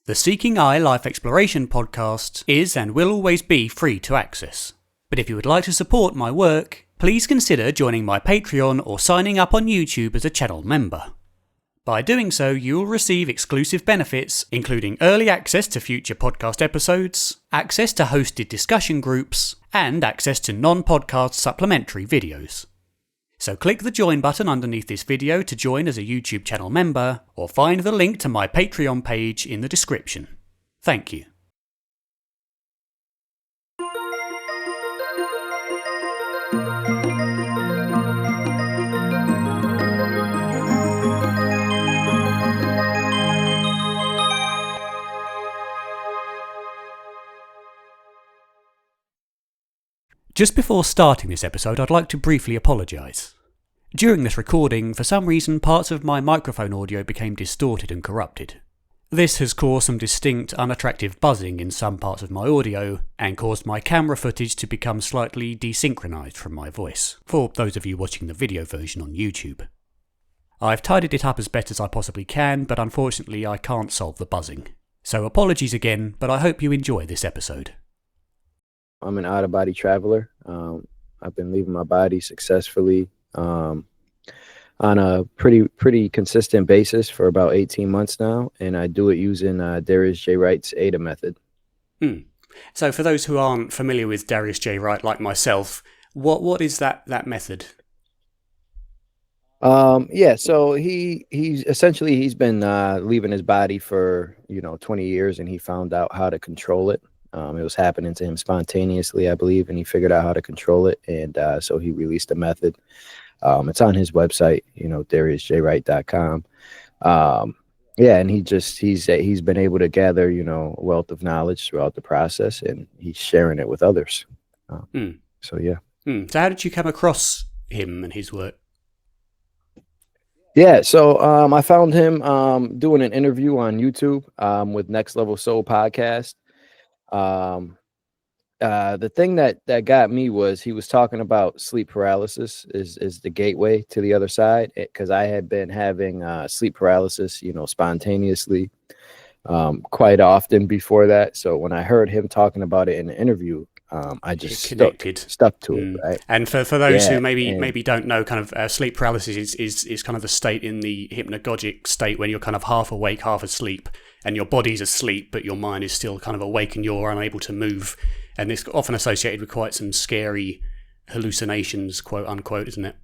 The Seeking Eye Life Exploration podcast is and will always be free to access. But if you would like to support my work, please consider joining my Patreon or signing up on YouTube as a channel member. By doing so, you will receive exclusive benefits, including early access to future podcast episodes, access to hosted discussion groups, and access to non-podcast supplementary videos. So click the join button underneath this video to join as a YouTube channel member, or find the link to my Patreon page in the description. Thank you. Just before starting this episode, I'd like to briefly apologise. During this recording, for some reason, parts of my microphone audio became distorted and corrupted. This has caused some distinct, unattractive buzzing in some parts of my audio, and caused my camera footage to become slightly desynchronised from my voice, for those of you watching the video version on YouTube. I've tidied it up as best as I possibly can, but unfortunately I can't solve the buzzing. So apologies again, but I hope you enjoy this episode. I'm an out-of-body traveler. I've been leaving my body successfully on a pretty consistent basis for about 18 months now, and I do it using Darius J Wright's Adept method. So for those who aren't familiar with Darius J Wright, like myself, what is that method? So he's been leaving his body for 20 years, and he found out how to control it. It was happening to him spontaneously, I believe, and he figured out how to control it. And so he released a method. It's on his website, dariusjwright.com. And he's been able to gather, a wealth of knowledge throughout the process, and he's sharing it with others. So, yeah. So how did you come across him and his work? Yeah, so I found him doing an interview on YouTube with Next Level Soul podcast. The thing that got me was he was talking about sleep paralysis is the gateway to the other side, because I had been having sleep paralysis, spontaneously quite often before that. So when I heard him talking about it in the interview, I just stuck to it, right? And for those who maybe don't know, kind of sleep paralysis is kind of the state in the hypnagogic state when you're kind of half awake, half asleep, and your body's asleep, but your mind is still kind of awake and you're unable to move. And it's often associated with quite some scary hallucinations, quote unquote, isn't it?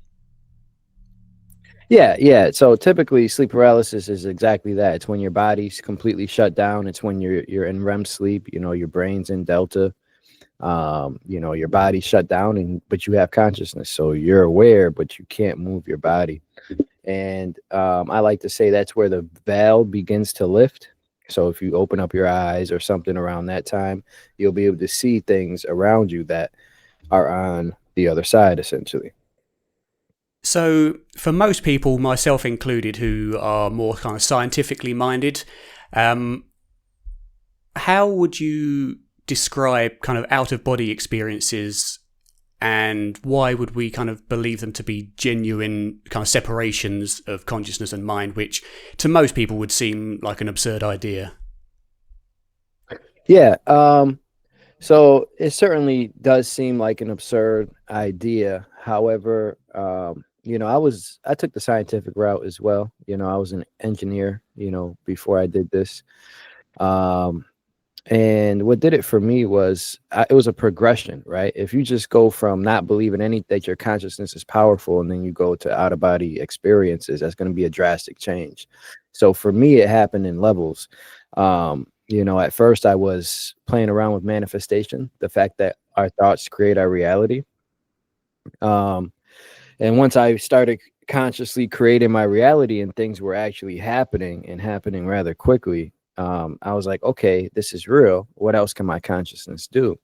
Yeah. So typically sleep paralysis is exactly that. It's when your body's completely shut down. It's when you're in REM sleep, your brain's in delta. Your body's shut down, but you have consciousness. So you're aware, but you can't move your body. And I like to say that's where the veil begins to lift. So if you open up your eyes or something around that time, you'll be able to see things around you that are on the other side, essentially. So for most people, myself included, who are more kind of scientifically minded, how would you describe kind of out-of-body experiences, and why would we kind of believe them to be genuine kind of separations of consciousness and mind, which to most people would seem like an absurd idea? Yeah. So it certainly does seem like an absurd idea. However, I took the scientific route as well. I was an engineer, before I did this. And what did it for me was it was a progression, right? If you just go from not believing that your consciousness is powerful, and then you go to out-of-body experiences, that's going to be a drastic change. So for me, it happened in levels. At first I was playing around with manifestation, the fact that our thoughts create our reality. And once I started consciously creating my reality and things were actually happening and happening rather quickly, I was like, okay, this is real. What else can my consciousness do?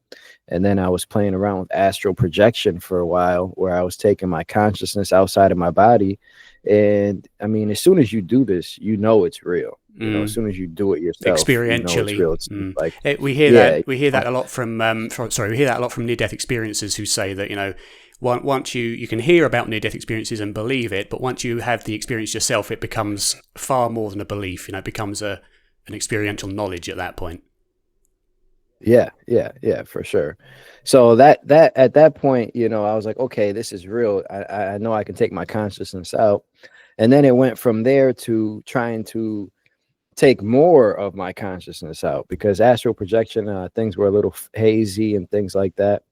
And then I was playing around with astral projection for a while, where I was taking my consciousness outside of my body. And I mean, as soon as you do this, it's real. As soon as you do it yourself, experientially, it's real. It's we hear that a lot from near-death experiencers who say that once you can hear about near-death experiences and believe it, but once you have the experience yourself, it becomes far more than a belief. It becomes an experiential knowledge at that point. Yeah, for sure. So that at that point, you know, I was like, okay, this is real. I know I can take my consciousness out. And then it went from there to trying to take more of my consciousness out, because astral projection, things were a little hazy and things like that.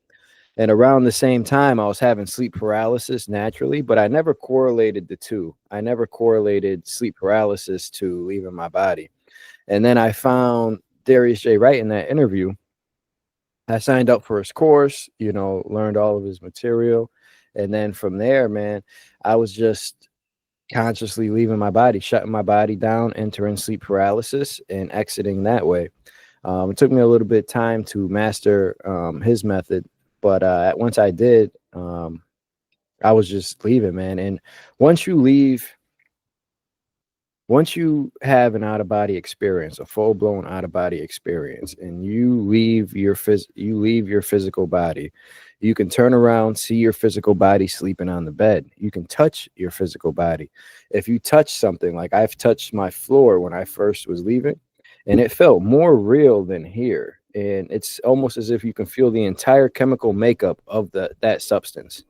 And around the same time, I was having sleep paralysis naturally, but I never correlated the two. I never correlated sleep paralysis to leaving my body. And then I found Darius J Wright in that interview. I signed up for his course, you know, learned all of his material. And then from there, man, I was just consciously leaving my body, shutting my body down, entering sleep paralysis, and exiting that way. It took me a little bit of time to master his method, but once I did, I was just leaving, man. And once you leave, once you have an out of body experience, a full blown out of body experience, and you leave your physical body, you can turn around, see your physical body sleeping on the bed. You can touch your physical body. If you touch something, like I've touched my floor when I first was leaving, and it felt more real than here. And it's almost as if you can feel the entire chemical makeup of that substance.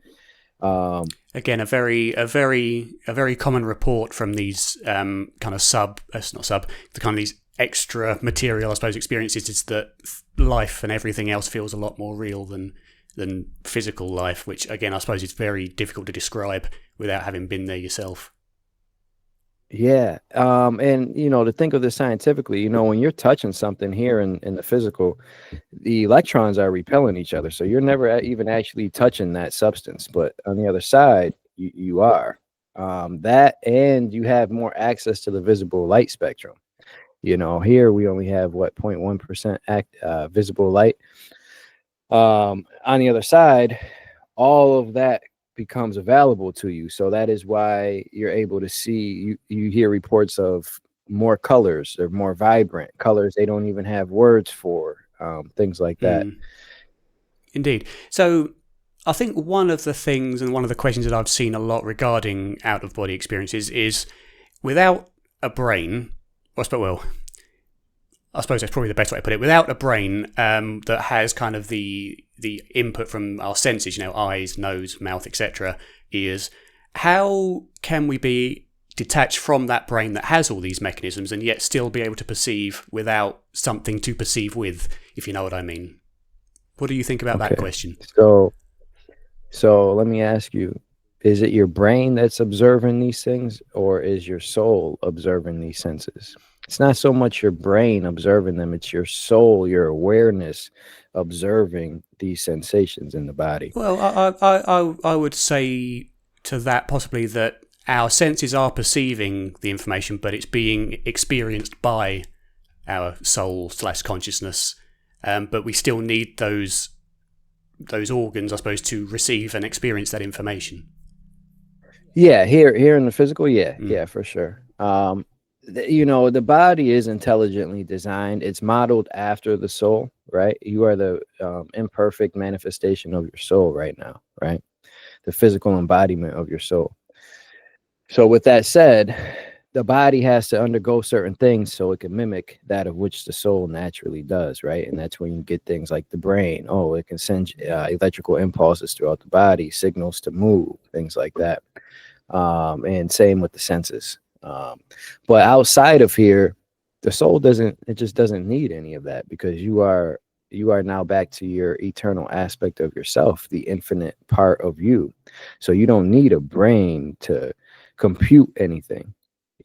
Again, a very common report from these kind of the kind of these extra material, I suppose, experiences is that life and everything else feels a lot more real than physical life, which again, I suppose is very difficult to describe without having been there yourself. Yeah. And you know, to think of this scientifically, you know, when you're touching something here in the physical, the electrons are repelling each other. So you're never even actually touching that substance. But on the other side, you are. That, and you have more access to the visible light spectrum. You know, here we only have what 0.1% visible light. On the other side, all of that becomes available to you. So that is why you're able to see, you hear reports of more colors, or more vibrant colors they don't even have words for, things like that. Indeed. So I think one of the things and one of the questions that I've seen a lot regarding out of body experiences is, without a brain, I suppose that's probably the best way to put it. Without a brain that has kind of the input from our senses, you know, eyes, nose, mouth, etc., ears, how can we be detached from that brain that has all these mechanisms and yet still be able to perceive without something to perceive with, if you know what I mean? What do you think about that question? So let me ask you, is it your brain that's observing these things, or is your soul observing these senses? It's not so much your brain observing them, it's your soul, your awareness observing these sensations in the body. Well, I would say to that possibly that our senses are perceiving the information, but it's being experienced by our soul / consciousness. But we still need those organs, I suppose, to receive and experience that information. Yeah, here in the physical, yeah, for sure. You know, the body is intelligently designed. It's modeled after the soul, right? You are the imperfect manifestation of your soul right now, right? The physical embodiment of your soul. So with that said, the body has to undergo certain things so it can mimic that of which the soul naturally does, right? And that's when you get things like the brain. Oh, it can send electrical impulses throughout the body, signals to move, things like that. And same with the senses. But outside of here, the soul just doesn't need any of that, because you are now back to your eternal aspect of yourself, the infinite part of you. So you don't need a brain to compute anything.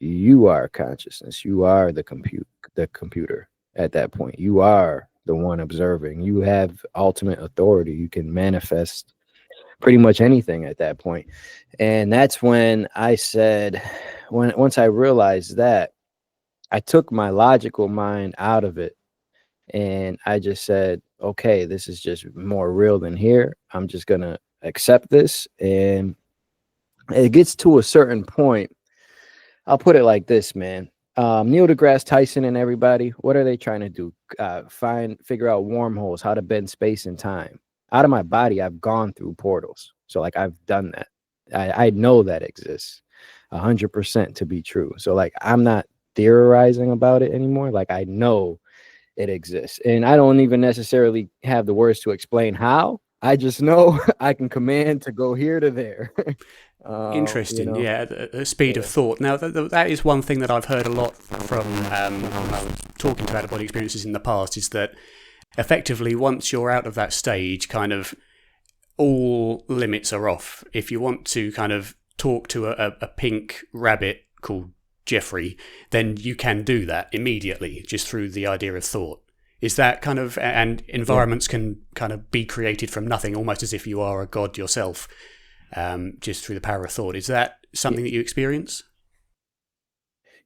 You are consciousness. You are the computer at that point. You are the one observing. You have ultimate authority. You can manifest pretty much anything at that point. And that's when I said, once I realized that, I took my logical mind out of it, and I just said, okay, this is just more real than here. I'm just gonna accept this. And it gets to a certain point. I'll put it like this, man. Neil deGrasse Tyson and everybody, what are they trying to do? Figure out wormholes, how to bend space and time. Out of my body, I've gone through portals. So like, I've done that. I know that exists 100% to be true. So like, I'm not theorizing about it anymore. Like I know it exists, and I don't even necessarily have the words to explain how. I just know I can command to go here to there. You Interesting, know, yeah, the speed of yeah, thought. Now, that is one thing that I've heard a lot from when I was talking to out-of-body experiences in the past, is that effectively once you're out of that stage, kind of all limits are off. If you want to kind of talk to a pink rabbit called Jeffrey, then you can do that immediately just through the idea of thought. Is that kind of, and yeah, environments can kind of be created from nothing, almost as if you are a god yourself, just through the power of thought. Is that yeah, something that you experience?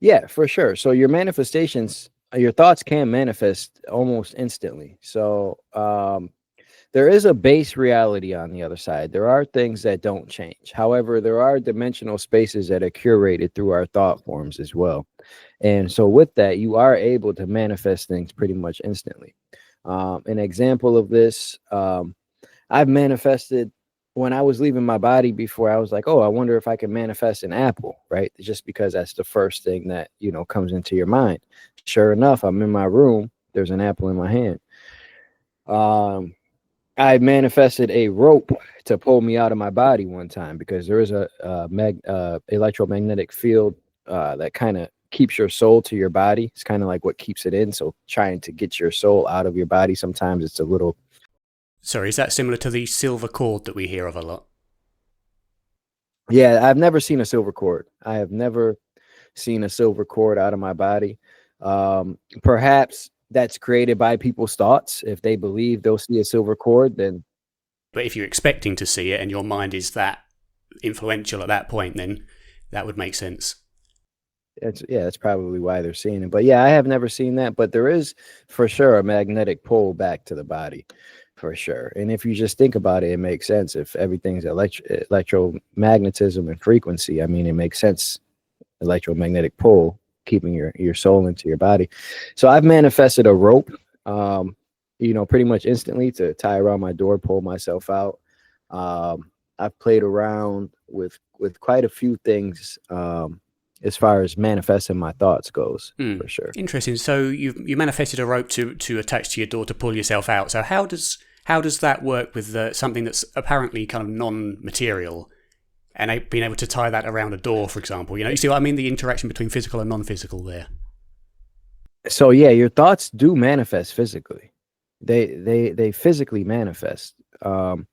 yeah, for sure. So your manifestations, your thoughts can manifest almost instantly. So there is a base reality on the other side. There are things that don't change. However, there are dimensional spaces that are curated through our thought forms as well. And so, with that, you are able to manifest things pretty much instantly. An example of this, I've manifested when I was leaving my body before. I was like, oh, I wonder if I can manifest an apple, right? Just because that's the first thing that, comes into your mind. Sure enough, I'm in my room, there's an apple in my hand. Um, I manifested a rope to pull me out of my body one time because there is a, electromagnetic field that kind of keeps your soul to your body. It's kind of like what keeps it in. So trying to get your soul out of your body, sometimes it's a little. Sorry, is that similar to the silver cord that we hear of a lot? Yeah, I've never seen a silver cord. I have never seen a silver cord out of my body. Perhaps that's created by people's thoughts. If they believe they'll see a silver cord, then But if you're expecting to see it and your mind is that influential at that point, then that would make sense. that's probably why they're seeing it. But yeah, I have never seen that. But there is for sure a magnetic pull back to the body, for sure. And if you just think about it, it makes sense. If everything's electromagnetism and frequency, I mean, it makes sense. Electromagnetic pull keeping your soul into your body. So I've manifested a rope, pretty much instantly to tie around my door, pull myself out. I've played around with quite a few things, as far as manifesting my thoughts goes, Hmm. for sure. Interesting. So you manifested a rope to attach to your door to pull yourself out. So how does that work with something that's apparently kind of non-material, and being able to tie that around a door, for example? You see what I mean? The interaction between physical and non-physical there. So yeah, your thoughts do manifest physically. They physically manifest. And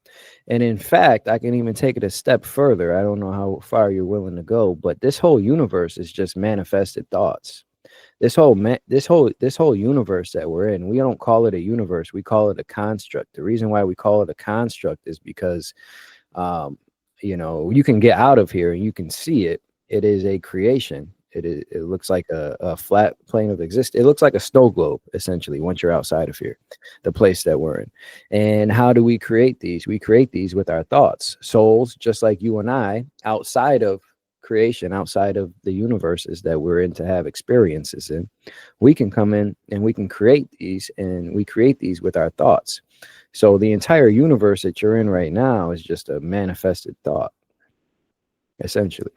in fact, I can even take it a step further. I don't know how far you're willing to go, but this whole universe is just manifested thoughts. This whole universe that we're in, we don't call it a universe, we call it a construct. The reason why we call it a construct is because um, you can get out of here and you can see it. It is a creation. It looks like a flat plane of existence. It looks like a snow globe, essentially, once you're outside of here, the place that we're in. And how do we create these? We create these with our thoughts. Souls, just like you and I, outside of creation, outside of the universes that we're in to have experiences in, we can come in and we can create these, and we create these with our thoughts. So the entire universe that you're in right now is just a manifested thought, essentially.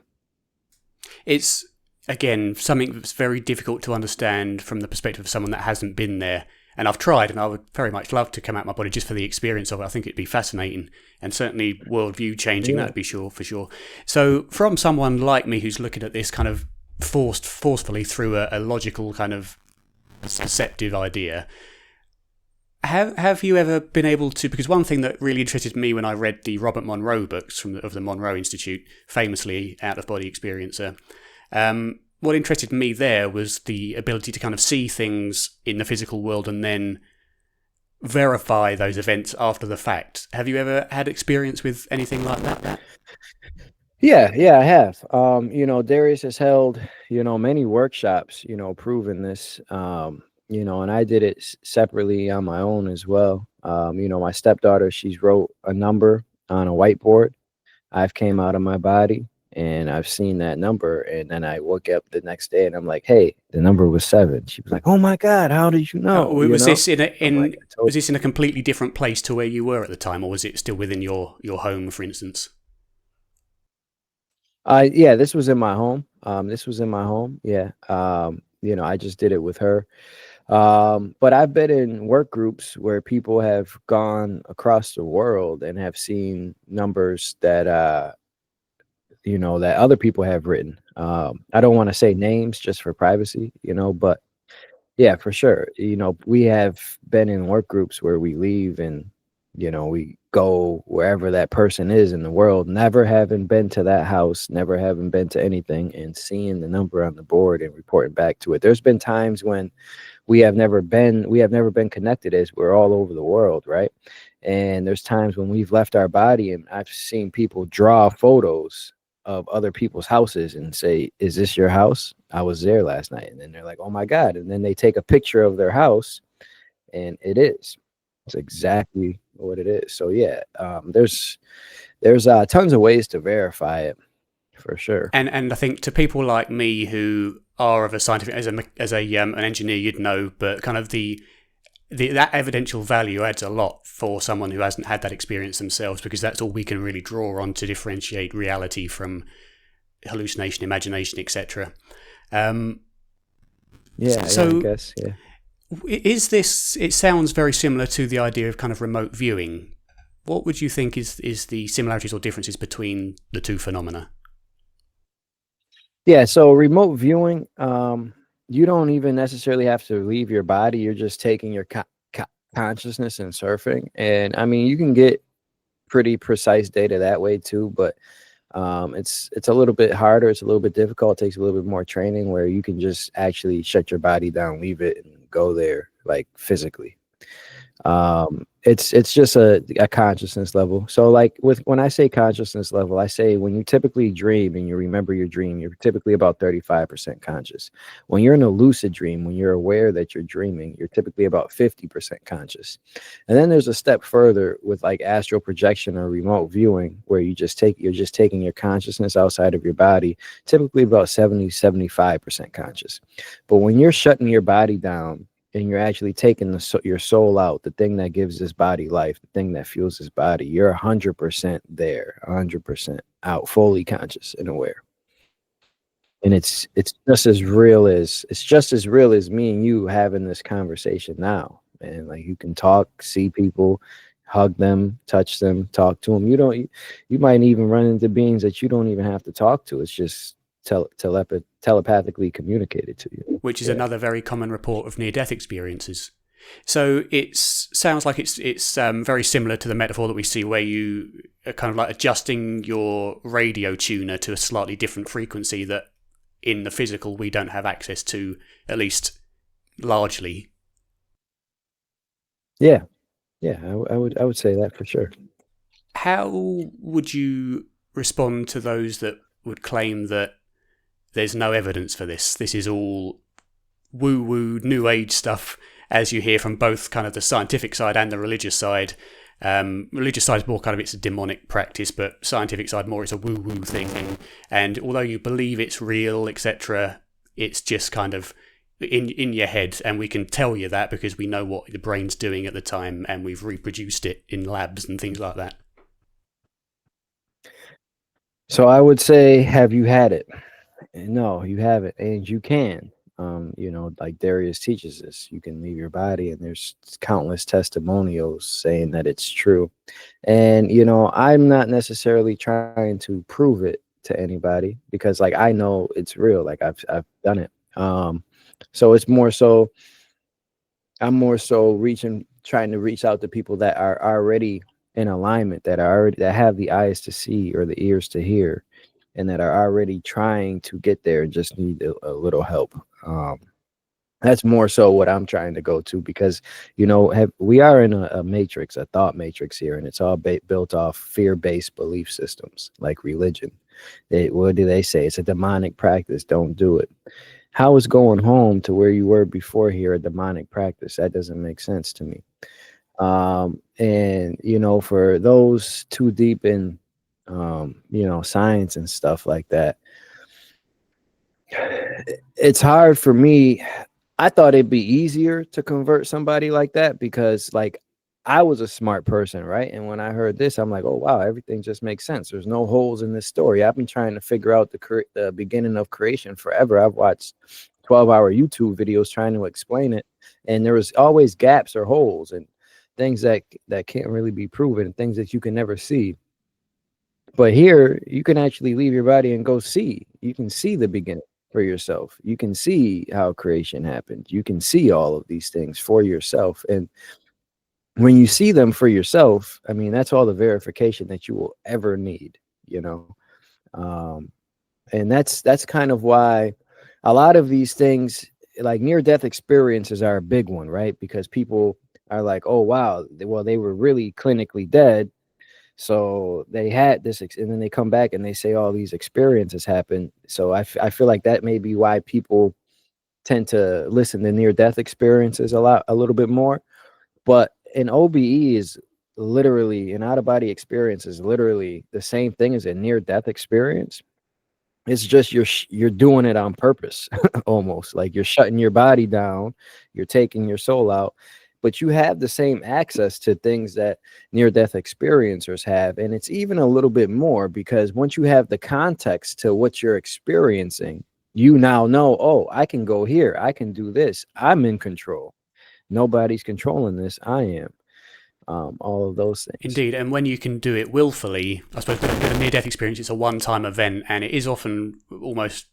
It's, again, something that's very difficult to understand from the perspective of someone that hasn't been there. And I've tried, and I would very much love to come out my body just for the experience of it. I think it'd be fascinating and certainly worldview changing. Yeah. That'd be sure for sure. So, from someone like me who's looking at this kind of forcefully through a logical kind of perceptive idea, have you ever been able to? Because one thing that really interested me when I read the Robert Monroe books of the Monroe Institute, famously out of body experiencer, what interested me there was the ability to kind of see things in the physical world and then verify those events after the fact. Have you ever had experience with anything like that? Yeah, I have. Darius has held, many workshops, proving this, and I did it separately on my own as well. My stepdaughter, she's wrote a number on a whiteboard. I've came out of my body and I've seen that number. And then I woke up the next day and I'm like, hey, the number was 7. She was like, oh my God, how did you know? Was this in I'm like, I told was this in a completely different place to where you were at the time, or was it still within your home, for instance? Yeah, this was in my home. This was in my home. Yeah. I just did it with her. But I've been in work groups where people have gone across the world and have seen numbers that that other people have written. I don't want to say names just for privacy, but yeah, for sure. We have been in work groups where we leave and we go wherever that person is in the world, never having been to that house, never having been to anything, and seeing the number on the board and reporting back to it. There's been times when we have never been connected, as we're all over the world, right? And there's times when we've left our body and I've seen people draw photos of other people's houses and say, is this your house? I was there last night. And then they're like, oh my God. And then they take a picture of their house and it's exactly what it is. So yeah, there's tons of ways to verify it, for sure. And I think to people like me who are of a scientific as a an engineer, you'd know, but kind of that evidential value adds a lot for someone who hasn't had that experience themselves, because that's all we can really draw on to differentiate reality from hallucination, imagination, etc. Yeah, so I guess, yeah. Is this? It sounds very similar to the idea of kind of remote viewing. What would you think is the similarities or differences between the two phenomena? Yeah, so remote viewing, you don't even necessarily have to leave your body. You're just taking your consciousness and surfing. And I mean, you can get pretty precise data that way too, but it's a little bit harder. It's a little bit difficult. It takes a little bit more training, where you can just actually shut your body down, leave it, and go there, like, physically. It's just a consciousness level. So, like, when I say consciousness level, I say when you typically dream and you remember your dream, you're typically about 35% conscious. When you're in a lucid dream, when you're aware that you're dreaming, you're typically about 50% conscious. And then there's a step further with, like, astral projection or remote viewing, where you're just taking your consciousness outside of your body, typically about 75% conscious. But when you're shutting your body down and you're actually taking your soul out, the thing that gives this body life, the thing that fuels this body, you're 100% there, 100% out, fully conscious and aware. And it's just as real as me and you having this conversation now. And, like, you can talk, see people, hug them, touch them, talk to them. You might even run into beings that you don't even have to talk to. It's just telepathically communicated to you. Which is another very common report of near-death experiences. So it sounds like it's very similar to the metaphor that we see, where you are kind of like adjusting your radio tuner to a slightly different frequency that in the physical we don't have access to, at least largely. Yeah, I would say that for sure. How would you respond to those that would claim that there's no evidence for this? This is all woo-woo, new age stuff, as you hear from both kind of the scientific side and the religious side. Religious side is more kind of, it's a demonic practice, but scientific side more, it's a woo-woo thing. And although you believe it's real, etc., it's just kind of in your head, and we can tell you that because we know what the brain's doing at the time, and we've reproduced it in labs and things like that. So I would say, have you had it? No, you haven't, and you can. Like Darius teaches us, you can leave your body, and there's countless testimonials saying that it's true. And I'm not necessarily trying to prove it to anybody, because, like, I know it's real. Like, I've done it. So it's more so, I'm more so trying to reach out to people that are already in alignment, that have the eyes to see or the ears to hear, and that are already trying to get there and just need a little help. That's more so what I'm trying to go to, because we are in a matrix, a thought matrix here, and it's all built off fear-based belief systems, like religion. What do they say? It's a demonic practice. Don't do it. How is going home to where you were before here a demonic practice? That doesn't make sense to me. And for those too deep in science and stuff like that, it's hard for me. I thought it'd be easier to convert somebody like that, because, like, I was a smart person, right? And when I heard this, I'm like, oh wow, everything just makes sense. There's no holes in this story. I've been trying to figure out the beginning of creation forever. I've watched 12-hour YouTube videos trying to explain it, and there was always gaps or holes and things that can't really be proven, things that you can never see. But here, you can actually leave your body and go see. You can see the beginning for yourself. You can see how creation happened. You can see all of these things for yourself. And when you see them for yourself, I mean, that's all the verification that you will ever need, you know? And that's kind of why a lot of these things, like near-death experiences, are a big one, right? Because people are like, oh, wow, well, they were really clinically dead. So they had this, and then they come back and they say all these experiences happen. So I feel like that may be why people tend to listen to near-death experiences a little bit more. But an OBE is literally, an out-of-body experience is literally the same thing as a near-death experience. It's just you're doing it on purpose, almost like you're shutting your body down, you're taking your soul out. But you have the same access to things that near-death experiencers have. And it's even a little bit more, because once you have the context to what you're experiencing, you now know, oh, I can go here. I can do this. I'm in control. Nobody's controlling this. I am. All of those things. Indeed, and when you can do it willfully, I suppose with a near-death experience, it's a one-time event, and it is often almost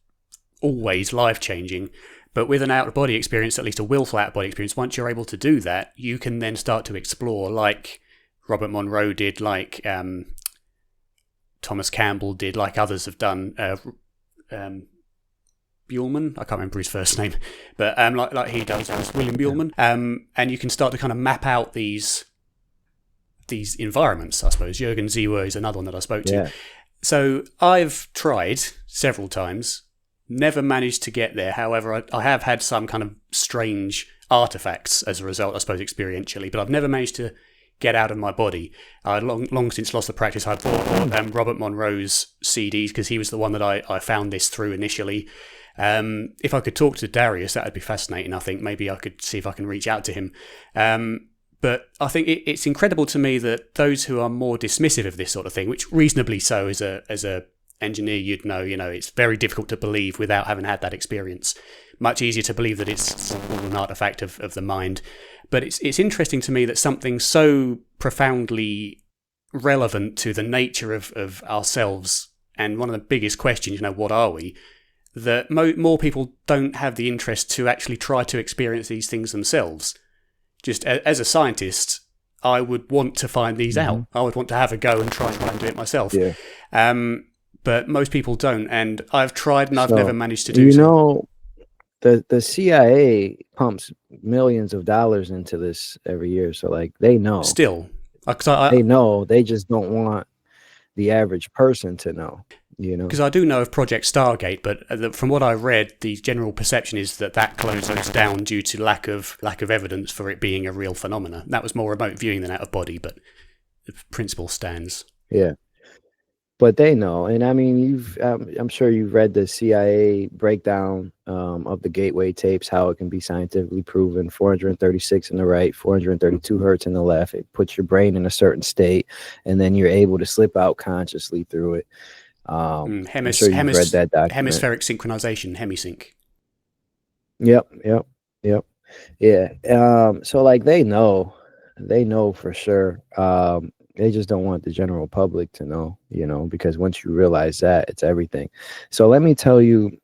always life-changing. But with an out-of-body experience, at least a willful out-of-body experience, once you're able to do that, you can then start to explore, like Robert Monroe did, like Thomas Campbell did, like others have done. Buellman, I can't remember his first name, but like he does, William Buellman. And you can start to kind of map out these environments, I suppose. Jürgen Ziewer is another one that I spoke to. Yeah. So I've tried several times. Never managed to get there. However, I have had some kind of strange artifacts as a result, I suppose, experientially, but I've never managed to get out of my body. I'd long since lost the practice. I bought Robert Monroe's CDs because he was the one that I found this through initially. If I could talk to Darius, that would be fascinating, I think. Maybe I could see if I can reach out to him. But I think it's incredible to me that those who are more dismissive of this sort of thing, which reasonably so as a engineer, you'd know, it's very difficult to believe without having had that experience. Much easier to believe that it's all an artifact of the mind. But it's interesting to me that something so profoundly relevant to the nature of ourselves, and one of the biggest questions, what are we, that more people don't have the interest to actually try to experience these things themselves. Just as a scientist, I would want to find these out. I would want to have a go and try and do it myself. Yeah. But most people don't, and I've tried and I've never managed to do so. The CIA pumps millions of dollars into this every year, so like they know. Still, they know. They just don't want the average person to know. Because I do know of Project Stargate, but from what I read, the general perception is that closes down due to lack of evidence for it being a real phenomena. That was more remote viewing than out of body, but the principle stands. Yeah. But they know, and I mean, I'm sure you've read the CIA breakdown of the gateway tapes, how it can be scientifically proven. 436 in the right, 432 hertz in the left. It puts your brain in a certain state, and then you're able to slip out consciously through it. I'm sure you've read that document. Hemispheric synchronization, hemisync. Yep. Yeah. So like they know for sure. They just don't want the general public to know, because once you realize that, it's everything. So let me tell you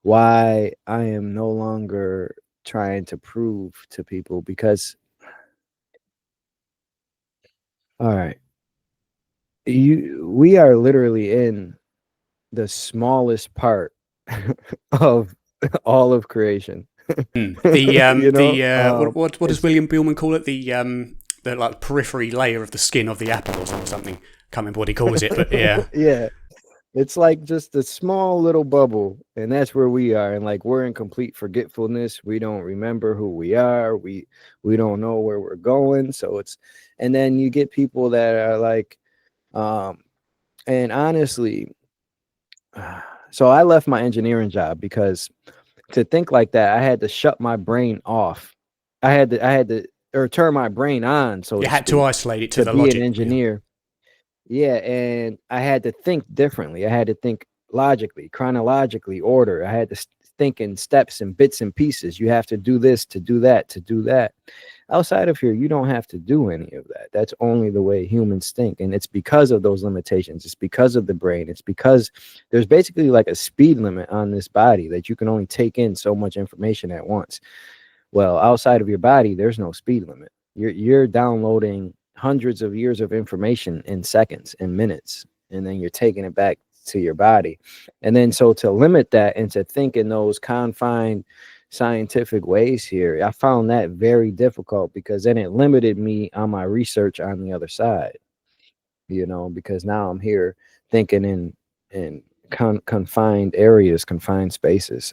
why I am no longer trying to prove to people, because, all right, we are literally in the smallest part of all of creation. What does William Buellman call it? The like periphery layer of the skin of the apple or something. Can't remember what he calls it, but yeah. Yeah. It's like just a small little bubble, and that's where we are. And like we're in complete forgetfulness. We don't remember who we are. We don't know where we're going. So and then you get people that are like, and honestly, so I left my engineering job because to think like that, I had to shut my brain off. I had to or turn my brain on. So you had to isolate it to the be logic. An engineer. Yeah, and I had to think differently. I had to think logically, chronologically, order. I had to think in steps and bits and pieces. You have to do this to do that to do that. Outside of here, you don't have to do any of that. That's only the way humans think. And it's because of those limitations. It's because of the brain. It's because there's basically like a speed limit on this body that you can only take in so much information at once. Well, outside of your body, there's no speed limit. You're downloading hundreds of years of information in seconds and minutes, and then you're taking it back to your body. And then so to limit that and to think in those confined scientific ways here, I found that very difficult, because then it limited me on my research on the other side, because now I'm here thinking in confined areas, confined spaces.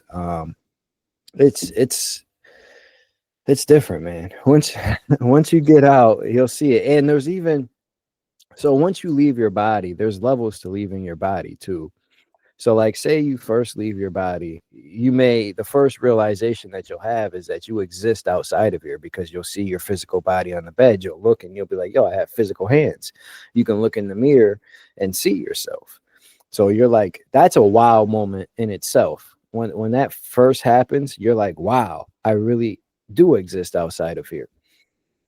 It's different, man. Once you get out, you'll see it. And there's even, so once you leave your body, there's levels to leaving your body too. So like, say you first leave your body, the first realization that you'll have is that you exist outside of here, because you'll see your physical body on the bed. You'll look and you'll be like, yo, I have physical hands. You can look in the mirror and see yourself. So you're like, that's a wow moment in itself. When that first happens, you're like, wow, I really do exist outside of here.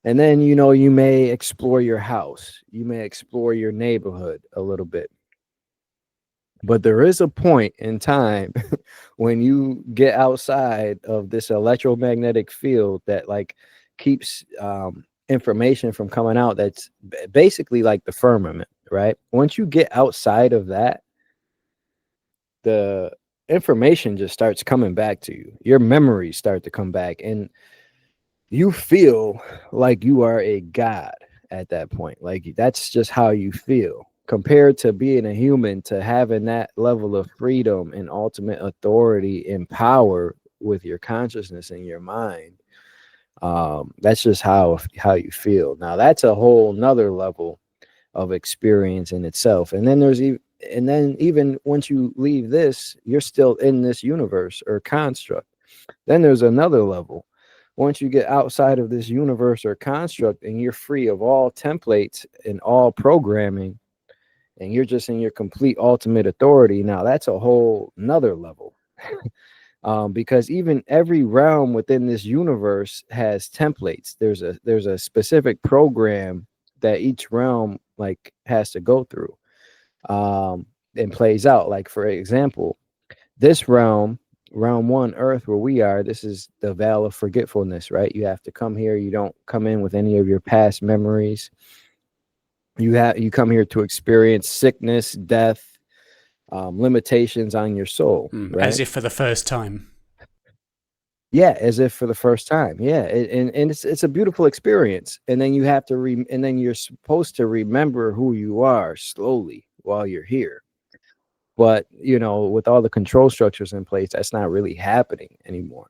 And then, you may explore your house. You may explore your neighborhood a little bit. But there is a point in time when you get outside of this electromagnetic field that like keeps information from coming out. That's basically like the firmament, right? Once you get outside of that, the information just starts coming back to you. Your memories start to come back, and you feel like you are a god at that point. Like, that's just how you feel. Compared to being a human, to having that level of freedom and ultimate authority and power with your consciousness and your mind, that's just how you feel. Now, that's a whole nother level of experience in itself. And then even once you leave this, you're still in this universe or construct. Then there's another level. Once you get outside of this universe or construct, and you're free of all templates and all programming, and you're just in your complete ultimate authority, now that's a whole nother level. Because even every realm within this universe has templates. There's a specific program that each realm like has to go through and plays out. Like, for example, this realm 1, Earth, where we are, this is the veil of forgetfulness, right? You have to come here. You don't come in with any of your past memories. You come here to experience sickness, death, limitations on your soul, right? As if for the first time. Yeah, as if for the first time. Yeah, and it's a beautiful experience. And then you have to and then you're supposed to remember who you are slowly while you're here. But with all the control structures in place, that's not really happening anymore.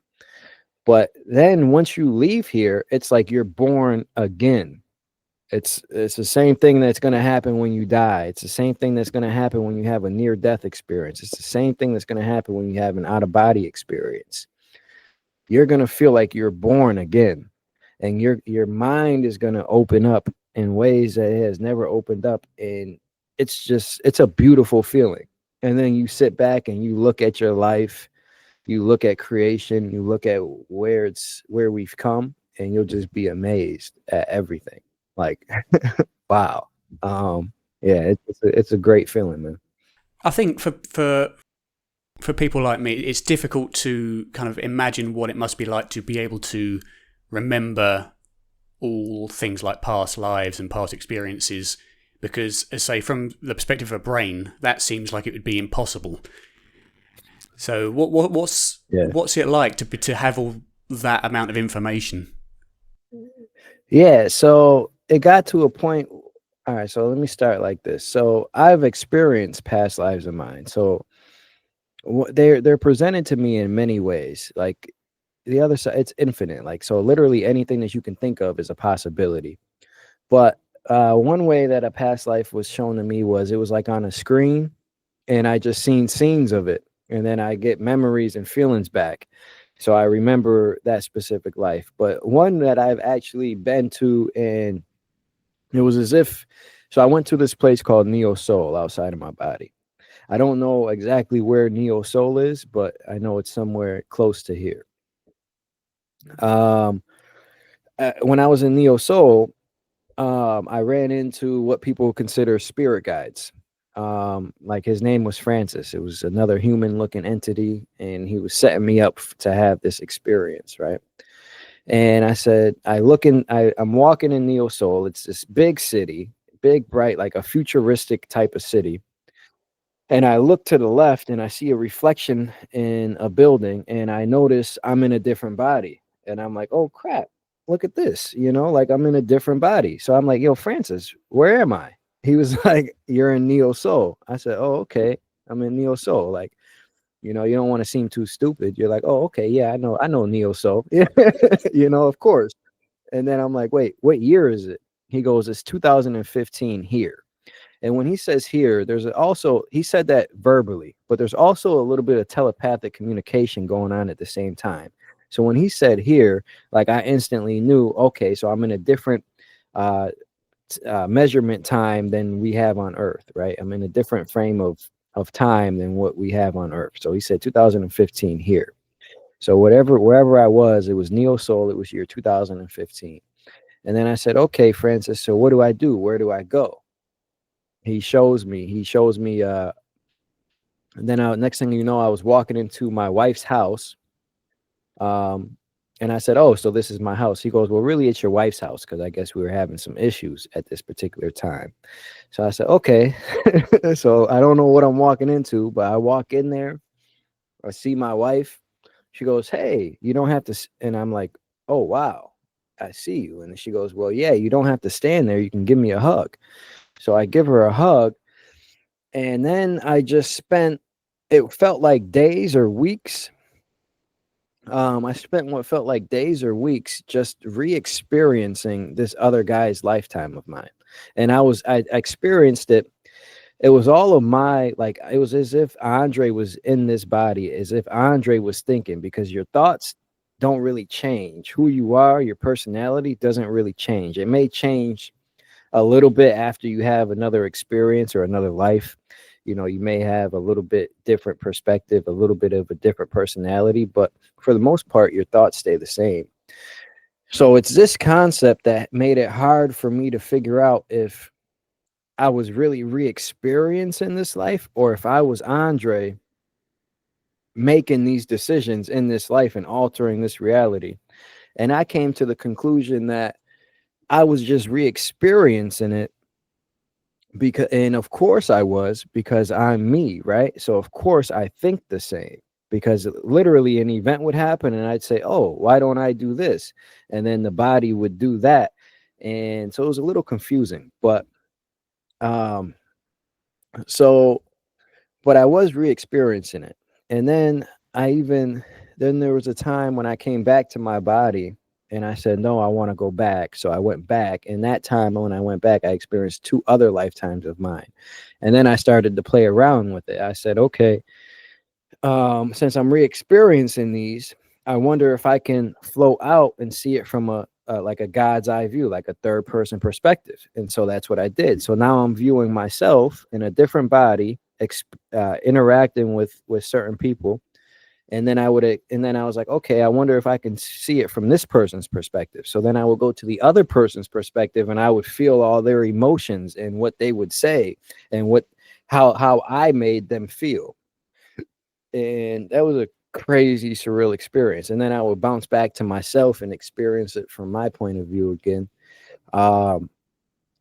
But then once you leave here, it's like you're born again. It's the same thing that's going to happen when you die. It's the same thing that's going to happen when you have a near-death experience. It's the same thing that's going to happen when you have an out-of-body experience. You're going to feel like you're born again, and your mind is going to open up in ways that it has never opened up, and it's a beautiful feeling. And then you sit back and you look at your life, you look at creation, you look at where we've come, and you'll just be amazed at everything. Like, wow. Yeah, it's a great feeling, man. I think for people like me, it's difficult to kind of imagine what it must be like to be able to remember all things like past lives and past experiences, because, as I say, from the perspective of a brain, that seems like it would be impossible. So what's it like to have all that amount of information? Yeah, so it got to a point. All right, so let me start like this. So I've experienced past lives of mine. So they're presented to me in many ways. Like, the other side, it's infinite. Like, so literally anything that you can think of is a possibility. But one way that a past life was shown to me was, it was like on a screen, and I just seen scenes of it, and then I get memories and feelings back. So I remember that specific life. But one that I've actually been to, and it was as if, so I went to this place called Neo Soul outside of my body. I don't know exactly where Neo Soul is, but I know it's somewhere close to here. Um, when I was in Neo Soul, I ran into what people consider spirit guides. Like his name was Francis. It was another human looking entity, and he was setting me up to have this experience, right? And I said, I'm walking in Neo Soul. It's this big city, big, bright, like a futuristic type of city. And I look to the left and I see a reflection in a building, and I notice I'm in a different body. And I'm like, oh crap, look at this, like I'm in a different body. So I'm like, yo, Francis, where am I? He was like, you're in Neo Soul. I said, oh, okay, I'm in Neo Soul. Like, you don't want to seem too stupid. You're like, oh, okay, yeah, I know Neo Soul. Of course. And then I'm like, wait, what year is it? He goes, it's 2015 here. And when he says here, he said that verbally, but there's also a little bit of telepathic communication going on at the same time. So when he said here, like I instantly knew, okay, so I'm in a different uh, measurement time than we have on Earth, right? I'm in a different frame of time than what we have on Earth. So he said 2015 here. So wherever I was, it was Neo Soul. It was year 2015. And then I said, okay, Francis, so what do I do? Where do I go? He shows me and then next thing you know, I was walking into my wife's house. And I said, oh, so this is my house. He goes, well, really it's your wife's house, because I guess we were having some issues at this particular time. So I said, okay. So I don't know what I'm walking into, but I walk in there, I see my wife. She goes, hey, you don't have to. And I'm like, oh wow, I see you. And she goes, well, yeah, you don't have to stand there, you can give me a hug. So I give her a hug. And then it felt like days or weeks. I spent what felt like days or weeks just re-experiencing this other guy's lifetime of mine. And I experienced it. It was all of it was as if Andre was in this body, as if Andre was thinking, because your thoughts don't really change. Who you are, your personality doesn't really change. It may change a little bit after you have another experience or another life. You may have a little bit different perspective, a little bit of a different personality, but for the most part, your thoughts stay the same. So it's this concept that made it hard for me to figure out if I was really re-experiencing this life, or if I was Andre making these decisions in this life and altering this reality. And I came to the conclusion that I was just re-experiencing it, and of course I was, because I'm me, right? So of course I think the same, because literally an event would happen and I'd say, oh, why don't I do this? And then the body would do that. And so it was a little confusing, but um so but I was re-experiencing it. And then there was a time when I came back to my body and I said, no, I want to go back. So I went back. And that time when I went back, I experienced 2 other lifetimes of mine. And then I started to play around with it. I said, okay, since I'm re-experiencing these, I wonder if I can flow out and see it from like a God's eye view, like a third person perspective. And so that's what I did. So now I'm viewing myself in a different body, interacting with certain people. And then I was like, okay, I wonder if I can see it from this person's perspective. So then I would go to the other person's perspective and I would feel all their emotions and what they would say and how I made them feel. And that was a crazy surreal experience. And then I would bounce back to myself and experience it from my point of view again. And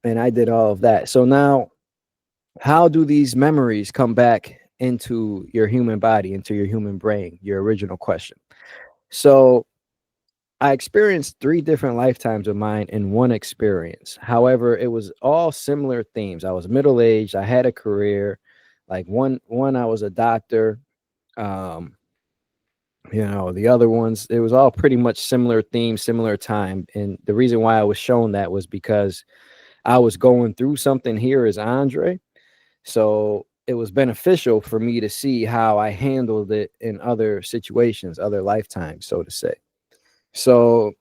I did all of that. So now, how do these memories come back into your human body, into your human brain? Your original question. So I experienced 3 different lifetimes of mine in one experience. However, it was all similar themes. I was middle-aged, I had a career. Like one I was a doctor. The other ones, it was all pretty much similar theme, similar time. And the reason why I was shown that was because I was going through something here as Andre. So it was beneficial for me to see how I handled it in other situations, other lifetimes, so to say. So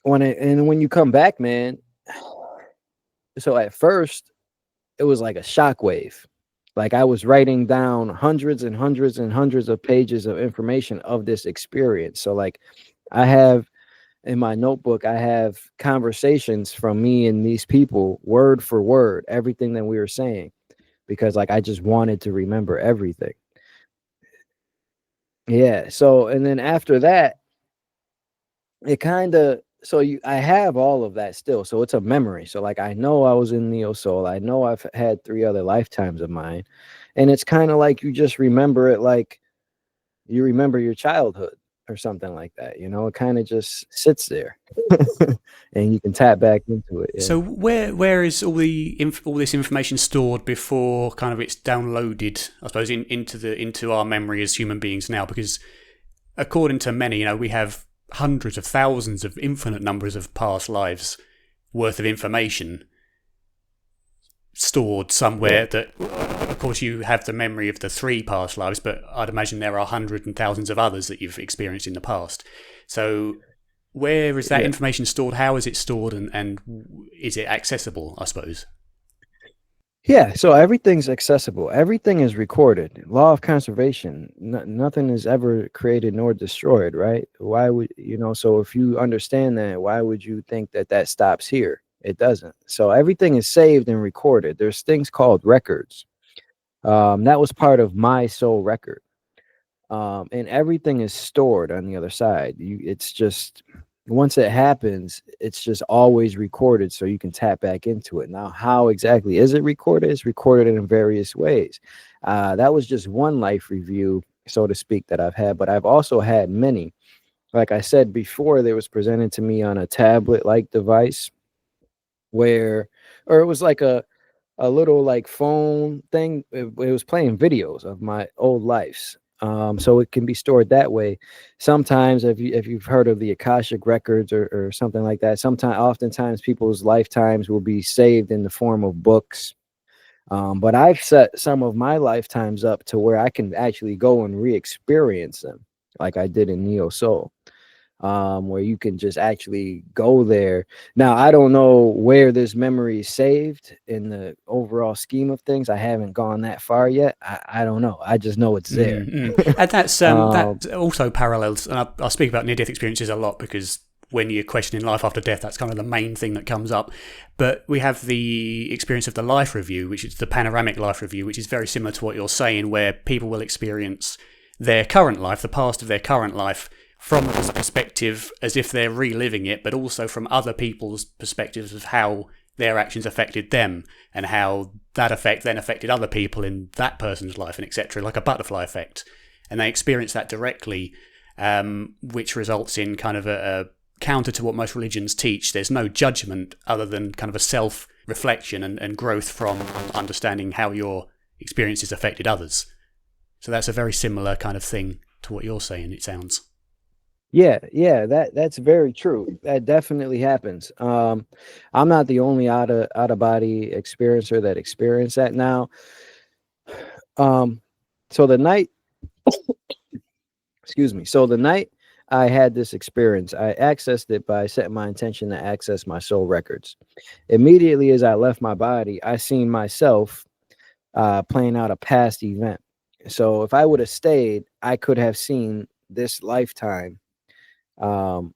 when you come back, man, so at first it was like a shockwave. Like I was writing down hundreds and hundreds and hundreds of pages of information of this experience. So like I have in my notebook, I have conversations from me and these people word for word, everything that we were saying, because like I just wanted to remember everything. Yeah. So and then after that, it kind of so I have all of that still. So it's a memory. So like I know I was in Neo Soul. I know I've had 3 other lifetimes of mine. And it's kind of like you just remember it like you remember your childhood or something like that. It kind of just sits there and you can tap back into it. Yeah. So where is all this information stored before kind of it's downloaded, I suppose, into our memory as human beings now? Because according to many, we have hundreds of thousands of infinite numbers of past lives worth of information stored somewhere that, of course, you have the memory of the 3 past lives, but I'd imagine there are hundreds and thousands of others that you've experienced in the past. So where is that information stored? How is it stored? And is it accessible, I suppose? Yeah, so everything's accessible. Everything is recorded. Law of conservation. Nothing is ever created nor destroyed, right? Why would, so if you understand that, why would you think that that stops here? It doesn't. So everything is saved and recorded. There's things called records. That was part of my soul record. And everything is stored on the other side. It's just once it happens, it's just always recorded so you can tap back into it. Now, how exactly is it recorded? It's recorded in various ways. That was just one life review, so to speak, that I've had, but I've also had many. Like I said before, they was presented to me on a tablet-like device or it was like a little like phone thing. It was playing videos of my old lives. So it can be stored that way. Sometimes if you've heard of the Akashic records or something like that, oftentimes people's lifetimes will be saved in the form of books. But I've set some of my lifetimes up to where I can actually go and re-experience them like I did in Neo Soul. Where you can just actually go there. Now, I don't know where this memory is saved in the overall scheme of things. I haven't gone that far yet. I don't know. I just know it's there. And that's that also parallels. And I speak about near-death experiences a lot because when you're questioning life after death, that's kind of the main thing that comes up. But we have the experience of the life review, which is the panoramic life review, which is very similar to what you're saying, where people will experience their current life, the past of their current life, from a perspective as if they're reliving it, but also from other people's perspectives of how their actions affected them and how that effect then affected other people in that person's life, and etc., like a butterfly effect. And they experience that directly, which results in kind of a counter to what most religions teach. There's no judgment other than kind of a self-reflection and growth from understanding how your experiences affected others. So that's a very similar kind of thing to what you're saying, it sounds. Yeah, that's very true. That definitely happens. I'm not the only out of body experiencer that experienced that now. So the night, excuse me. So the night I had this experience, I accessed it by setting my intention to access my soul records. Immediately as I left my body, I seen myself playing out a past event. So if I would have stayed, I could have seen this lifetime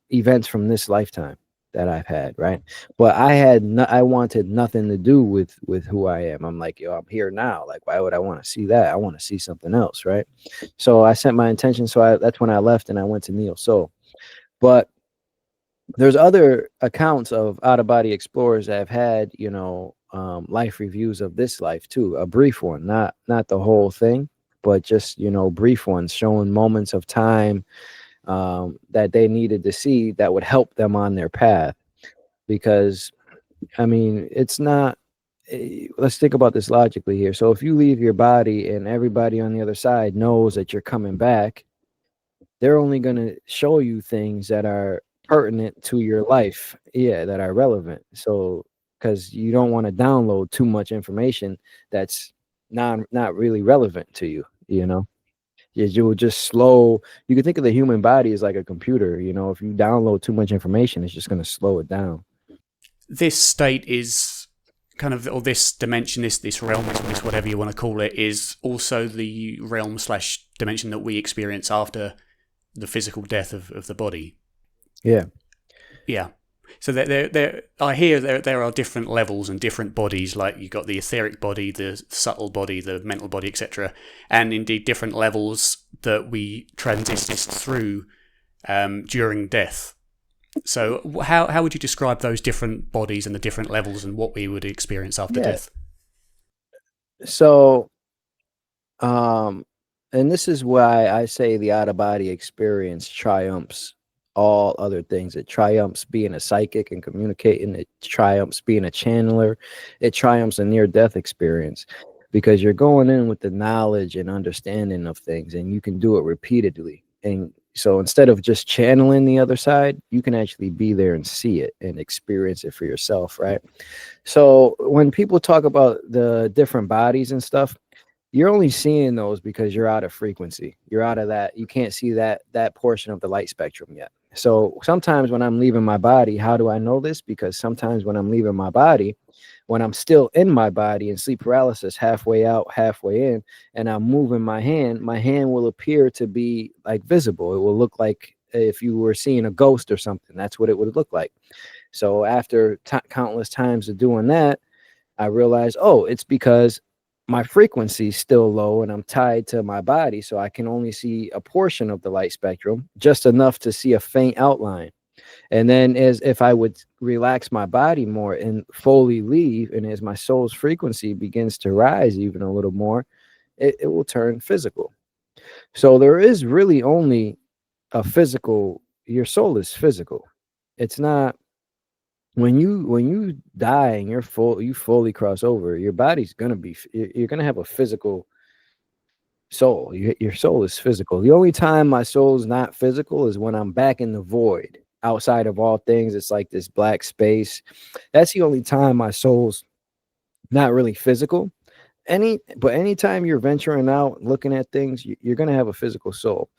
events from this lifetime that I've had, right? But I wanted nothing to do with who I am. I'm like, yo, I'm here now. Like, why would I want to see that? I want to see something else, right? So I sent my intention. So that's when I left and I went to Neo Soul. But there's other accounts of out of body explorers that have had, life reviews of this life too. A brief one, not the whole thing, but just brief ones showing moments of time that they needed to see that would help them on their path. Because I mean, it's not let's think about this logically here. So if you leave your body and everybody on the other side knows that you're coming back, they're only going to show you things that are pertinent to your life, that are relevant. So because you don't want to download too much information that's not really relevant to you. You will just slow. You can think of the human body as like a computer. If you download too much information, it's just going to slow it down. This state is kind of, or this dimension, this realm, this whatever you want to call it, is also the realm / dimension that we experience after the physical death of the body. Yeah. Yeah. So I hear there are different levels and different bodies, like you've got the etheric body, the subtle body, the mental body, etc., and indeed different levels that we transit through during death. So how would you describe those different bodies and the different levels and what we would experience after death? So, and this is why I say the out-of-body experience triumphs all other things. It triumphs being a psychic and communicating. It triumphs being a channeler. It triumphs a near-death experience, because you're going in with the knowledge and understanding of things, and you can do it repeatedly. And so instead of just channeling the other side, you can actually be there and see it and experience it for yourself, right? So when people talk about the different bodies and stuff, you're only seeing those because you're out of frequency. You're out of that. You can't see that portion of the light spectrum yet. So sometimes when I'm leaving my body, how do I know this? Because sometimes when I'm leaving my body, when I'm still in my body in sleep paralysis, halfway out, halfway in, and I'm moving my hand will appear to be like visible. It will look like if you were seeing a ghost or something. That's what it would look like. So after countless times of doing that, I realized, oh, it's because my frequency is still low and I'm tied to my body. So I can only see a portion of the light spectrum, just enough to see a faint outline. And then as if I would relax my body more and fully leave, and as my soul's frequency begins to rise even a little more, it will turn physical. So there is really only a physical, your soul is physical. It's not when you die and you fully cross over, your body's gonna be, you're gonna have a physical soul. Your soul is physical. The only time my soul is not physical is when I'm back in the void, outside of all things. It's like this black space. That's the only time my soul's not really physical. But anytime you're venturing out, looking at things, you're gonna have a physical soul.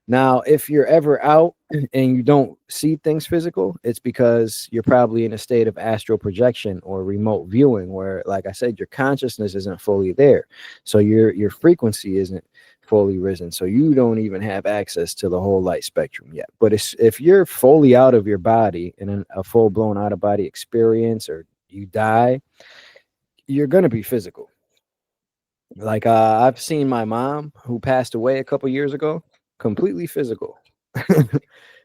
Now, if you're ever out and you don't see things physical, it's because you're probably in a state of astral projection or remote viewing, where, like I said, your consciousness isn't fully there. So your frequency isn't fully risen. So you don't even have access to the whole light spectrum yet. But if you're fully out of your body in a full-blown out-of-body experience, or you die, you're going to be physical. Like I've seen my mom, who passed away a couple years ago, completely physical.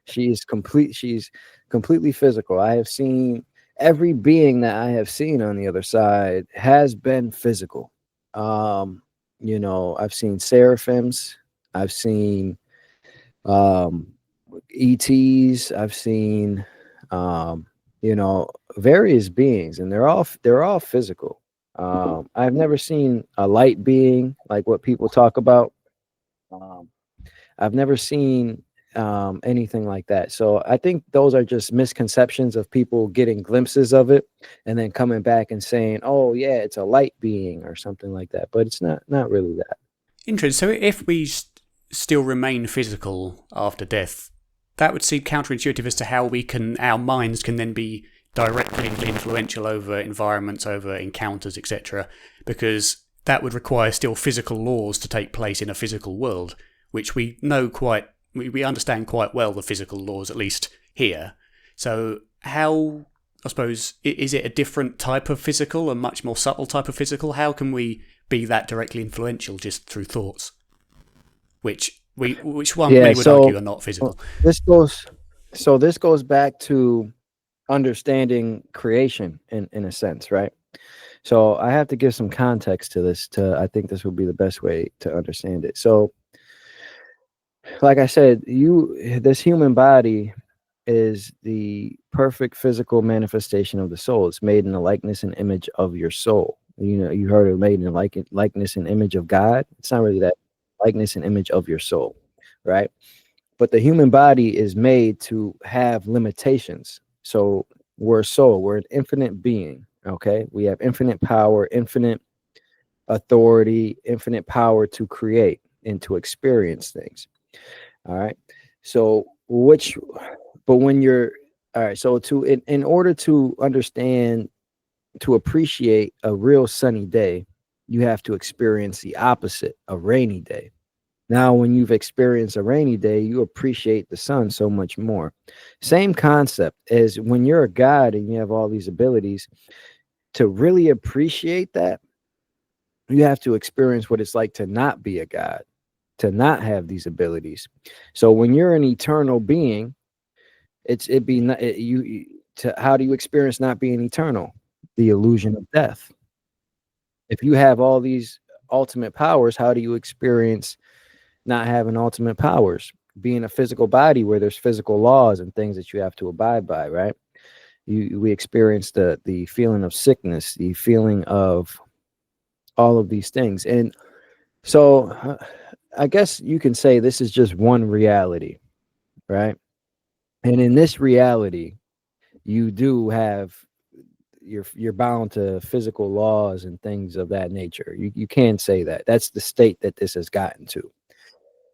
She's completely physical. I have seen every being that I have seen on the other side has been physical. I've seen seraphims, I've seen ETs, I've seen various beings, and they're all physical. I've never seen a light being like what people talk about. I've never seen anything like that. So I think those are just misconceptions of people getting glimpses of it and then coming back and saying, oh yeah, it's a light being or something like that. But it's not really that. Interesting. So if we still remain physical after death, that would seem counterintuitive as to how our minds can then be directly influential over environments, over encounters, etc., because that would require still physical laws to take place in a physical world, which we understand quite well, the physical laws, at least here. So how, I suppose, is it a different type of physical, a much more subtle type of physical? How can we be that directly influential just through thoughts? Which one we would argue are not physical. This goes back to understanding creation in a sense, right? So I have to give some context to this. I think this would be the best way to understand it. So, like I said, this human body is the perfect physical manifestation of the soul. It's made in the likeness and image of your soul. You heard it, made in the likeness and image of God. It's not really that, likeness and image of your soul, right? But the human body is made to have limitations. So we're a soul. We're an infinite being. Okay, we have infinite power, infinite authority, infinite power to create and to experience things. All right. So but when you're all right, so in order to understand to appreciate a real sunny day, you have to experience the opposite, a rainy day. Now, when you've experienced a rainy day, you appreciate the sun so much more. Same concept as when you're a god and you have all these abilities. To really appreciate that, you have to experience what it's like to not be a god, to not have these abilities. So when you're an eternal being, how do you experience not being eternal? The illusion of death. If you have all these ultimate powers, how do you experience not having ultimate powers? Being a physical body where there's physical laws and things that you have to abide by, right? We experience the feeling of sickness, the feeling of all of these things. And so I guess you can say this is just one reality, right? And in this reality, you do have you're bound to physical laws and things of that nature. You can say that. That's the state that this has gotten to.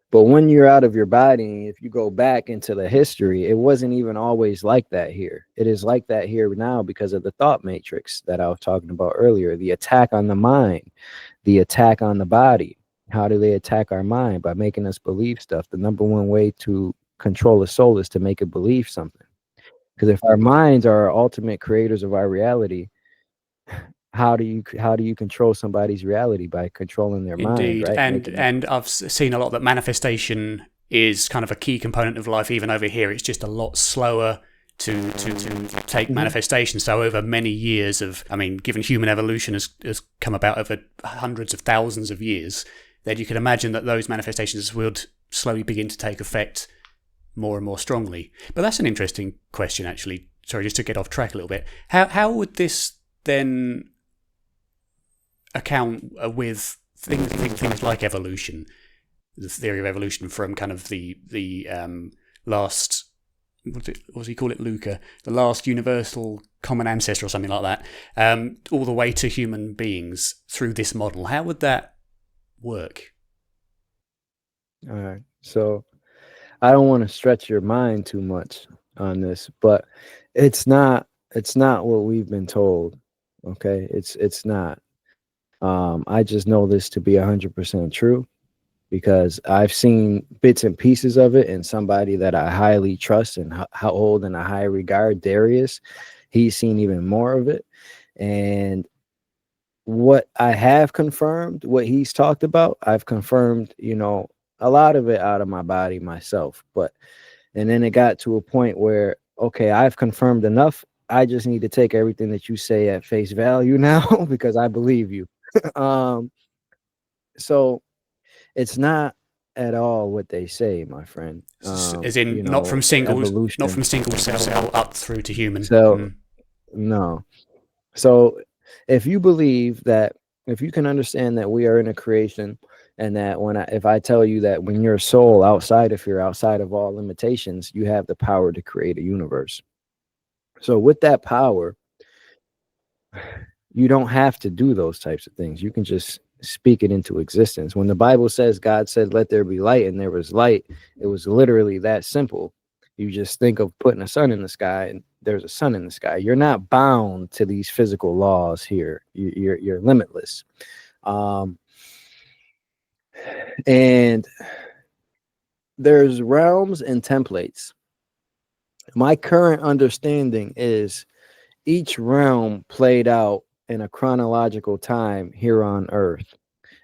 But when you're out of your body, if you go back into the history, it wasn't even always like that here. It is like that here now because of the thought matrix that I was talking about earlier, the attack on the mind, the attack on the body. How do they attack our mind? By making us believe stuff. The number one way to control a soul is to make it believe something. Because if our minds are our ultimate creators of our reality, how do you control somebody's reality? By controlling their mind, Indeed, right? and I've seen a lot that manifestation is kind of a key component of life. Even over here, it's just a lot slower to take manifestation. So over many years of, I mean, given human evolution has come about over hundreds of thousands of years, then you can imagine that those manifestations would slowly begin to take effect more and more strongly. But that's an interesting question, actually. Sorry, just to get off track a little bit. How would this then account with things like evolution, the theory of evolution from kind of the last, what does he call it, Luca, the last universal common ancestor or something like that, all the way to human beings through this model? How would that work? All right. So I don't want to stretch your mind too much on this, but it's not what we've been told. Okay. It's not. I just know this to be 100% true because I've seen bits and pieces of it, and somebody that I highly trust and hold in a high regard, Darius, he's seen even more of it. And what I have confirmed, what he's talked about, I've confirmed, a lot of it out of my body myself. And then it got to a point where, okay, I've confirmed enough. I just need to take everything that you say at face value now because I believe you. So it's not at all what they say, my friend. As in, not from single cell up through to human. So no. So if you believe that, if you can understand that we are in a creation, and that if I tell you that when you're a soul outside of all limitations, you have the power to create a universe. So with that power, you don't have to do those types of things. You can just speak it into existence. When the Bible says God said, "Let there be light," and there was light, it was literally that simple. You just think of putting a sun in the sky and there's a sun in the sky. You're not bound to these physical laws here. You're limitless. And there's realms and templates. My current understanding is each realm played out in a chronological time here on Earth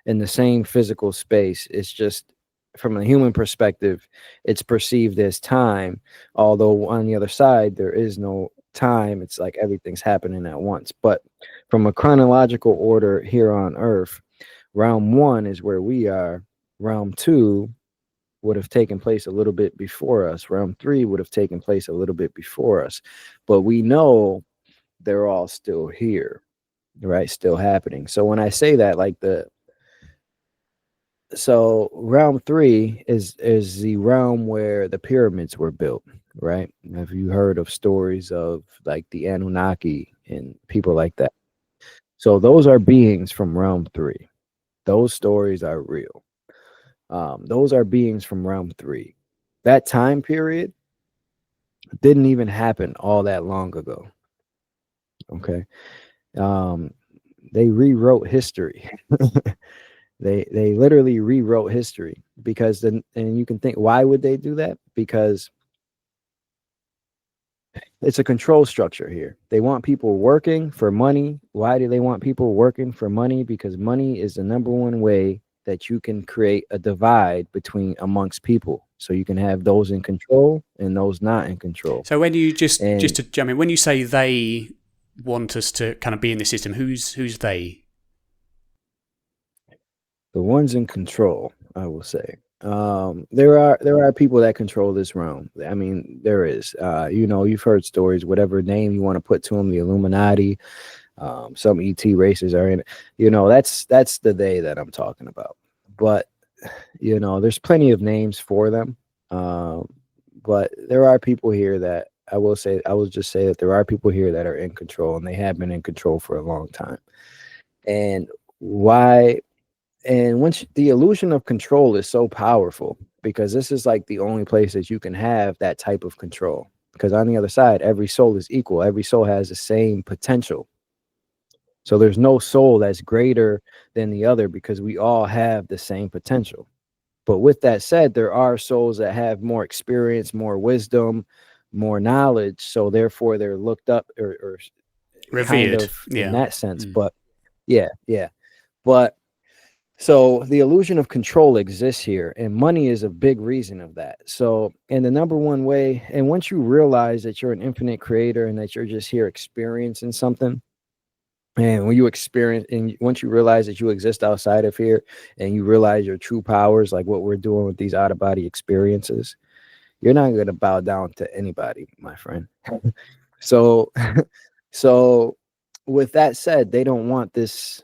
in the same physical space. It's just from a human perspective, it's perceived as time, although on the other side, there is no time. It's like everything's happening at once. But from a chronological order here on Earth, realm 1 is where we are. Realm 2 would have taken place a little bit before us. Realm 3 would have taken place a little bit before us. But we know they're all still here, right? Still happening. So when I say that, like so realm 3 is the realm where the pyramids were built, right? Have you heard of stories of like the Anunnaki and people like that? So those are beings from realm 3. Those stories are real. Those are beings from realm 3. That time period didn't even happen all that long ago. Okay. They rewrote history. They literally rewrote history, because then, and you can think, why would they do that? Because it's a control structure here. They want people working for money. Why do they want people working for money? Because money is the number one way that you can create a divide amongst people. So you can have those in control and those not in control. So when you just And to jump in, when you say they want us to kind of be in the system, who's they? the ones in control, I will say, there are people that control this realm. I mean, there is, you've heard stories, whatever name you want to put to them, the Illuminati, some ET races are in it. That's the they that I'm talking about. But there's plenty of names for them. But there are people here that I will just say that there are people here that are in control, and they have been in control for a long time. And why? And once the illusion of control is so powerful, because this is like the only place that you can have that type of control. Because on the other side, every soul is equal. Every soul has the same potential. So there's no soul that's greater than the other, because we all have the same potential. But with that said, there are souls that have more experience, more wisdom, more knowledge. So therefore, they're looked up or kind Revered, of in yeah. that sense. But yeah. But so the illusion of control exists here, and money is a big reason of that. So, and the number one way, and once you realize that you're an infinite creator and that you're just here experiencing something, and when you experience, and once you realize that you exist outside of here, and you realize your true powers, like what we're doing with these out of body experiences, you're not going to bow down to anybody, my friend. So, so with that said, they don't want this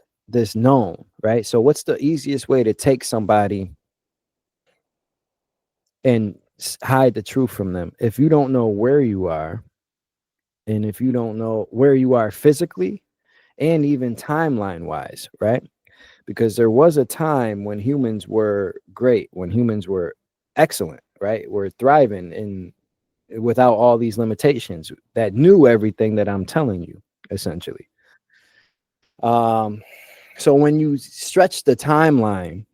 known, right? So what's the easiest way to take somebody and hide the truth from them? If you don't know where you are, and if you don't know where you are physically and even timeline wise, right? Because there was a time when humans were great, when humans were excellent, right? We're thriving and without all these limitations, that knew everything that I'm telling you, essentially. So when you stretch the timeline,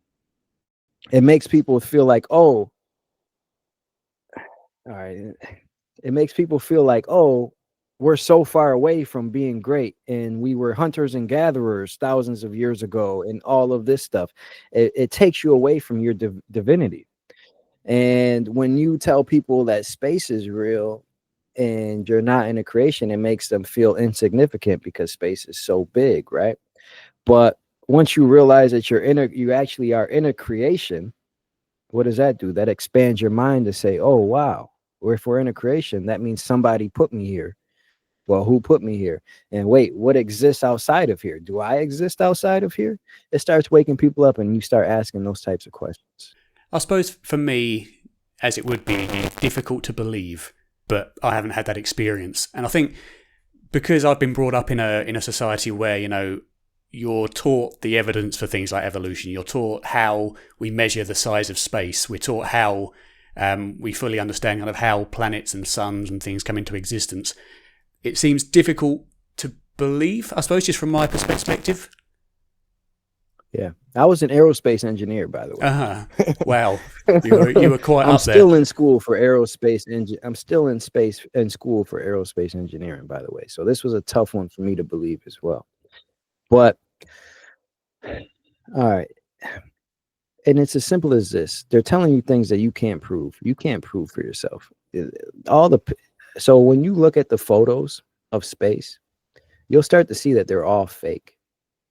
it makes people feel like, oh, all right. It makes people feel like, oh, we're so far away from being great, and we were hunters and gatherers thousands of years ago, and all of this stuff. It takes you away from your divinity. And when you tell people that space is real and you're not in a creation, it makes them feel insignificant because space is so big, right? But once you realize that you actually are in a creation, what does that do? That expands your mind to say, oh, wow, if we're in a creation, that means somebody put me here. Well, who put me here? And wait, what exists outside of here? Do I exist outside of here? It starts waking people up, and you start asking those types of questions. I suppose for me, as it would be, difficult to believe, but I haven't had that experience. And I think because I've been brought up in a society where, you're taught the evidence for things like evolution, you're taught how we measure the size of space, we're taught how we fully understand kind of how planets and suns and things come into existence. It seems difficult to believe, I suppose, just from my perspective. Yeah, I was an aerospace engineer, by the way. Wow, you were quite I'm up there. still in school for aerospace I'm still in school for aerospace engineering, by the way. So this was a tough one for me to believe as well. But all right, and it's as simple as this: they're telling you things that you can't prove. You can't prove for yourself. So when you look at the photos of space, you'll start to see that they're all fake.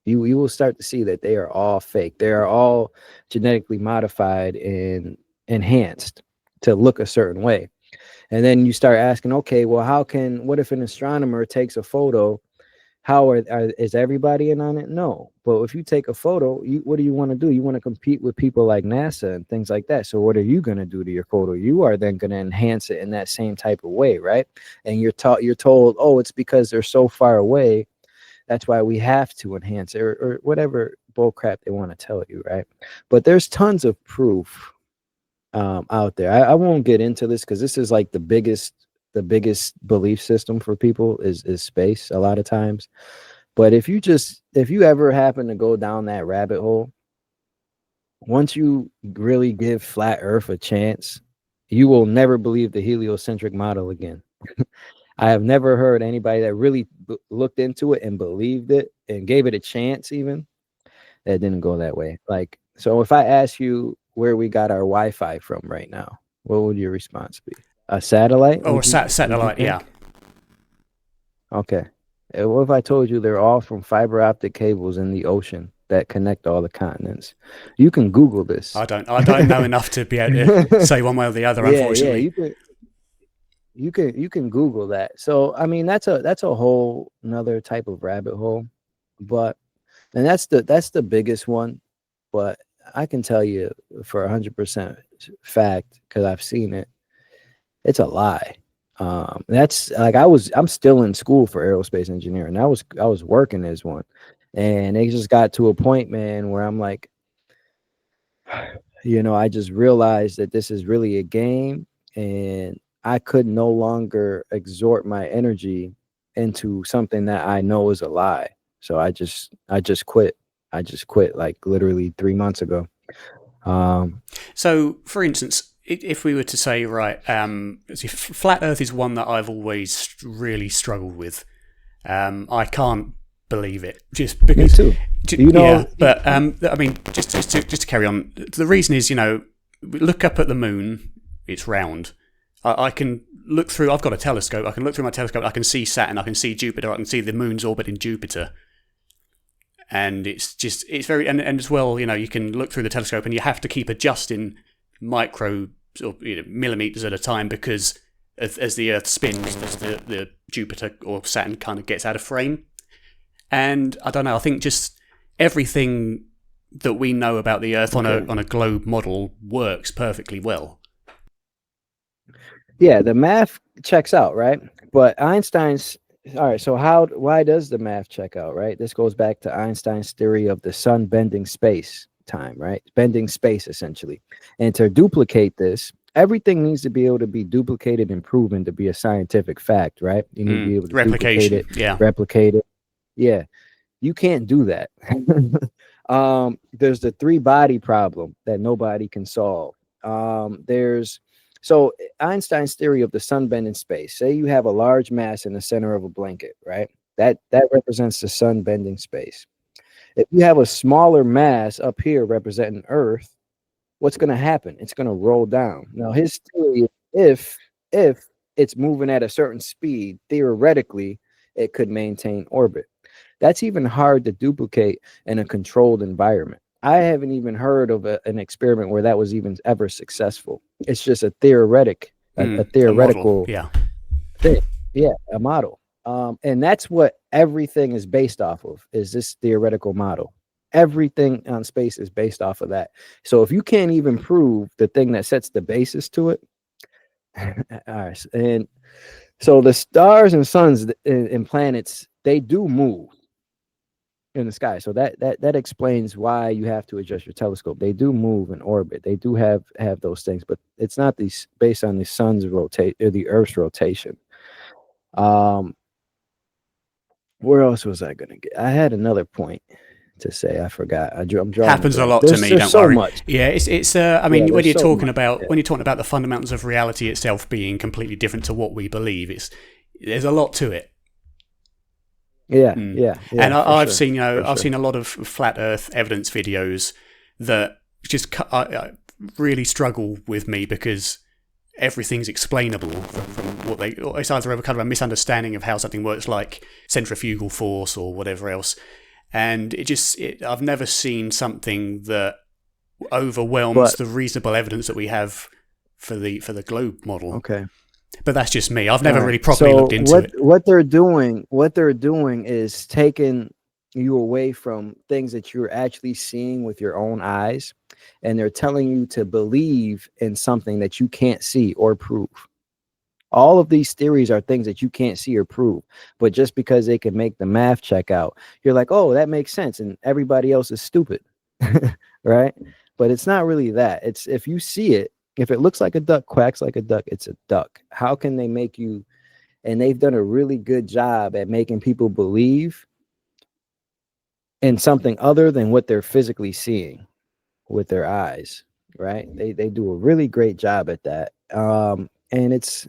You will start to see that they are all fake. They are all genetically modified and enhanced to look a certain way. And then you start asking, okay, well, what if an astronomer takes a photo? Is everybody in on it? No. But if you take a photo, what do you want to do? You want to compete with people like NASA and things like that. So what are you going to do to your photo? You are then going to enhance it in that same type of way, right? And you're told, oh, it's because they're so far away. That's why we have to enhance it, or whatever bullcrap they want to tell you, right? But there's tons of proof out there. I won't get into this because this is like the biggest belief system for people is space a lot of times. But if you ever happen to go down that rabbit hole, once you really give flat Earth a chance, you will never believe the heliocentric model again. I have never heard anybody that really looked into it and believed it and gave it a chance even that didn't go that way. Like, so if I ask you where we got our Wi-Fi from right now, what would your response be? A satellite? Or Would you satellite, yeah. think? Okay. What if I told you they're all from fiber optic cables in the ocean that connect all the continents? You can Google this. I don't know enough to be able to say one way or the other, unfortunately. Yeah, you can Google that. So I mean that's a whole another type of rabbit hole. But and that's the biggest one. But I can tell you for 100% fact, because I've seen it, it's a lie. That's like I'm still in school for aerospace engineering. I was working as one, and it just got to a point, man, where I'm like, I just realized that this is really a game, and I could no longer exhort my energy into something that I know is a lie. So I just quit. I just quit like literally 3 months ago. So, for instance, if we were to say, right, flat Earth is one that I've always really struggled with. I can't believe it, just because. Me too. Yeah, but I mean, just to carry on, the reason is, look up at the moon; it's round. I can look through. I've got a telescope. I can look through my telescope. I can see Saturn. I can see Jupiter. I can see the moon's orbiting Jupiter. And it's very, and as well, you can look through the telescope and you have to keep adjusting micro or millimeters at a time, because as the Earth spins, the Jupiter or Saturn kind of gets out of frame. And I don't know, I think just everything that we know about the Earth on a globe model works perfectly well. Yeah, the math checks out, right? But Einstein's all right, so why does the math check out, right? This goes back to Einstein's theory of the sun bending space time, right? Bending space, essentially. And to duplicate this, everything needs to be able to be duplicated and proven to be a scientific fact, right? You need to be able to duplicate it, replicate it. Yeah, you can't do that. There's the three-body problem that nobody can solve. So Einstein's theory of the sun bending space, say you have a large mass in the center of a blanket, right? That represents the sun bending space. If you have a smaller mass up here representing Earth, what's going to happen? It's going to roll down. Now, his theory is if it's moving at a certain speed, theoretically, it could maintain orbit. That's even hard to duplicate in a controlled environment. I haven't even heard of an experiment where that was even ever successful. It's just a theoretical thing. Yeah, a model. And that's what everything is based off of, is this theoretical model. Everything on space is based off of that. So if you can't even prove the thing that sets the basis to it, all right. And so the stars and suns and planets, they do move in the sky. So that explains why you have to adjust your telescope. They do move in orbit. They do have those things, but it's not based on the sun's rotate or the Earth's rotation. Where else was I gonna get? I had another point to say. I forgot. I'm drawing. Happens a lot to me. Don't worry. Much. Yeah, it's. I mean, when you're talking about the fundamentals of reality itself being completely different to what we believe, there's a lot to it. Yeah. And I've seen I've seen a lot of flat Earth evidence videos that just really struggle with me, because everything's explainable from what it's either a kind of a misunderstanding of how something works, like centrifugal force or whatever else. And I've never seen something that overwhelms the reasonable evidence that we have for the globe model. Okay. But that's just me. I've never really properly looked into it. What they're doing is taking you away from things that you're actually seeing with your own eyes, and they're telling you to believe in something that you can't see or prove. All of these theories are things that you can't see or prove, but just because they can make the math check out, you're like, oh, that makes sense, and everybody else is stupid, right? But it's not really that. It's if you see it, if it looks like a duck, quacks like a duck, it's a duck. How can they make you? And they've done a really good job at making people believe and something other than what they're physically seeing with their eyes, right? They do a really great job at that. And it's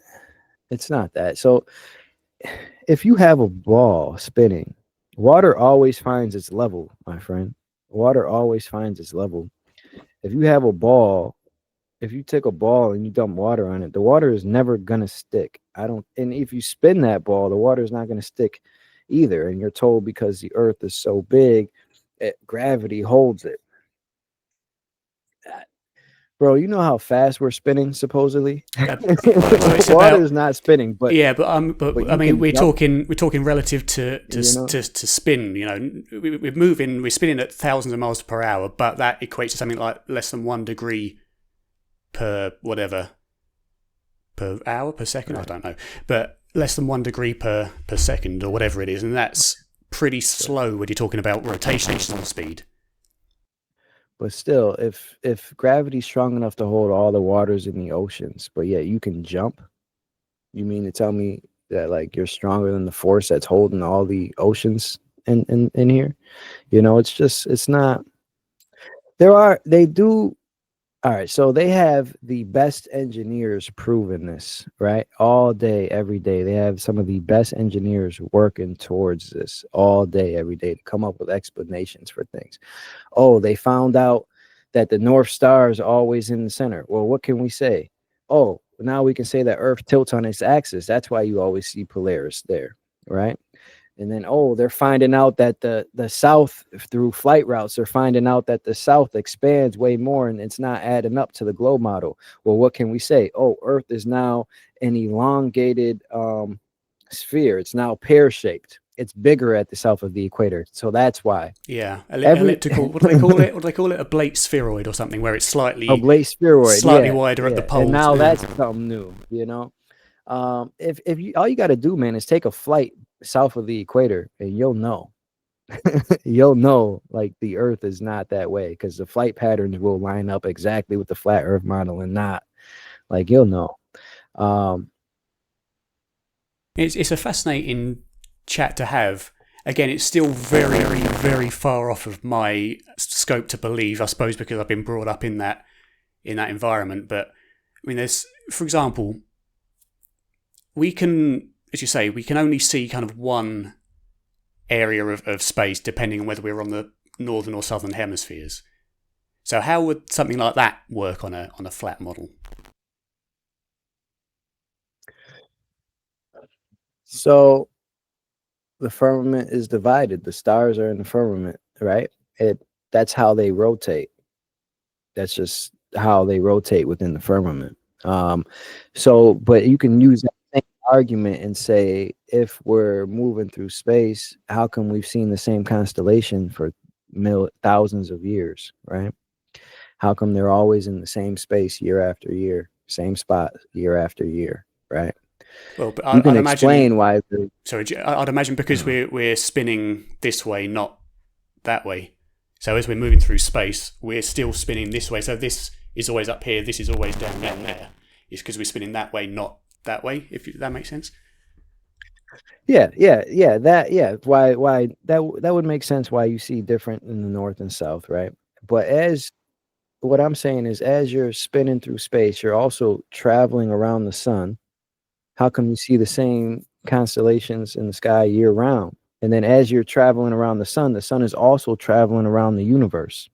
not that. So if you have a ball spinning, water always finds its level, my friend. Water always finds its level. If you have a ball, if you take a ball and you dump water on it, the water is never gonna stick. And if you spin that ball, the water is not gonna stick either. And you're told because the earth is so big, gravity holds it. Bro, you know how fast we're spinning supposedly? Well, it's Water about is not spinning, but yeah, but I you mean, can jump, we're talking relative to you know? to spin. You know, we're spinning at thousands of miles per hour, but that equates to something like less than 1 degree per whatever per hour per second. I Right. don't know, but less than 1 degree per second or whatever it is, and that's pretty slow when you're talking about rotational speed. But still, if gravity's strong enough to hold all the waters in the oceans, but yet you can jump, you mean to tell me that like you're stronger than the force that's holding all the oceans in here? You know, it's not. They do. All right, so they have the best engineers proving this, right? All day, every day. They have some of the best engineers working towards this all day, every day to come up with explanations for things. Oh, they found out that the North Star is always in the center. Well, what can we say? Oh, now we can say that Earth tilts on its axis. That's why you always see Polaris there, right? And then, oh, they're finding out that the South, through flight routes, they're finding out that the South expands way more and it's not adding up to the globe model. Well, what can we say? Oh, Earth is now an elongated sphere. It's now pear-shaped. It's bigger at the south of the equator. So that's why. Yeah, Every elliptical. What do they call it? What do they call it? A Blake spheroid or something, where it's oblate spheroid, slightly yeah, wider at the yeah. And poles. now Yeah. that's something new, you know. If you all you got to do, man, is take a flight south of the equator, and you'll know. You'll know, like the Earth is not that way because the flight patterns will line up exactly with the flat Earth model, and not like you'll know. Um, It's a fascinating chat to have. Again, it's still very far off of my scope to believe. I suppose because I've been brought up in that environment. But I mean, there's, for example, we can, as you say, we can only see kind of one area of space depending on whether we're on the northern or southern hemispheres. So how would something like that work on a flat model? so the firmament is divided. The stars are in the firmament, right? That's how they rotate. That's just how they rotate within the firmament. But you can use that same argument and say, if we're moving through space, how come we've seen the same constellation for thousands of years, right? How come they're always in the same space year after year, same spot year after year, right? Well, but You can I'd imagine. explain why the Sorry, I'd imagine because we're spinning this way, not that way. So as we're moving through space, we're still spinning this way. So this is always up here. This is always down there. It's because we're spinning that way, not that way. If that makes sense. why that would make sense why you see different in the north and south, right? But as what I'm saying is, as you're spinning through space, you're also traveling around the sun. How come you see the same constellations in the sky year round? And then as you're traveling around the sun is also traveling around the universe.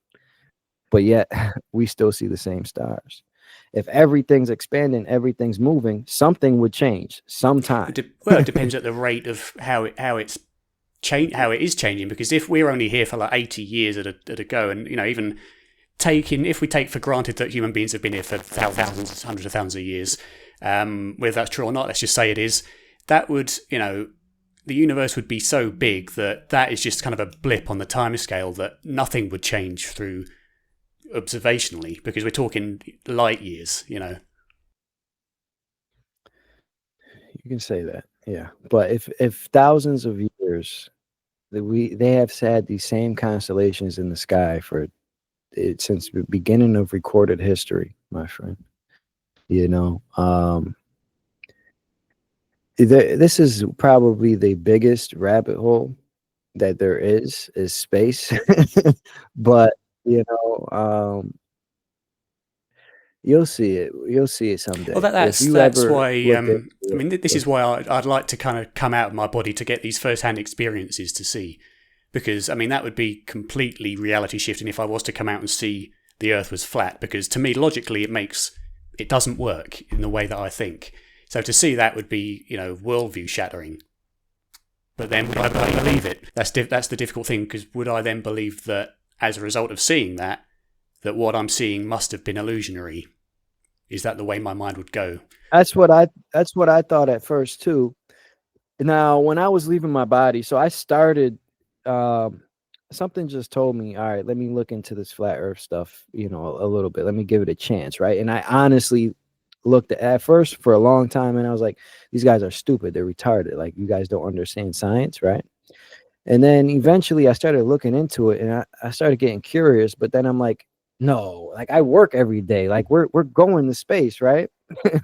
But yet we still see the same stars. If everything's expanding, everything's moving, something would change sometime. Well, it depends at the rate of how it's how it is changing. Because if we're only here for like 80 years at a go, and even if we take for granted that human beings have been here for thousands, hundreds of thousands of years, whether that's true or not, let's just say it is, that would, the universe would be so big that is just kind of a blip on the timescale that nothing would change through observationally, because we're talking light years. You can say that, yeah. But if thousands of years they have had these same constellations in the sky since the beginning of recorded history, my friend. This is probably the biggest rabbit hole that there is space. But you know, you'll see it. You'll see it Well, someday. If that's you that's ever why. looked into I it. mean, this is why I'd like to kind of come out of my body to get these first-hand experiences to see, because I mean that would be completely reality shifting if I was to come out and see the Earth was flat. Because to me, logically, it doesn't work in the way that I think. So to see that would be, worldview shattering. But then would I believe it? That's the difficult thing, because would I then believe that as a result of seeing that what I'm seeing must have been illusionary? Is that the way my mind would go? That's what I thought at first too. Now, when I was leaving my body, so I started, um, something just told me, all right, let me look into this flat Earth stuff, a little bit. Let me give it a chance, right? And I honestly looked at first for a long time, and I was like, these guys are stupid. They're retarded. Like, you guys don't understand science, right? And then eventually I started looking into it, and I started getting curious, but then I'm like, no, like I work every day. Like we're going to space, right?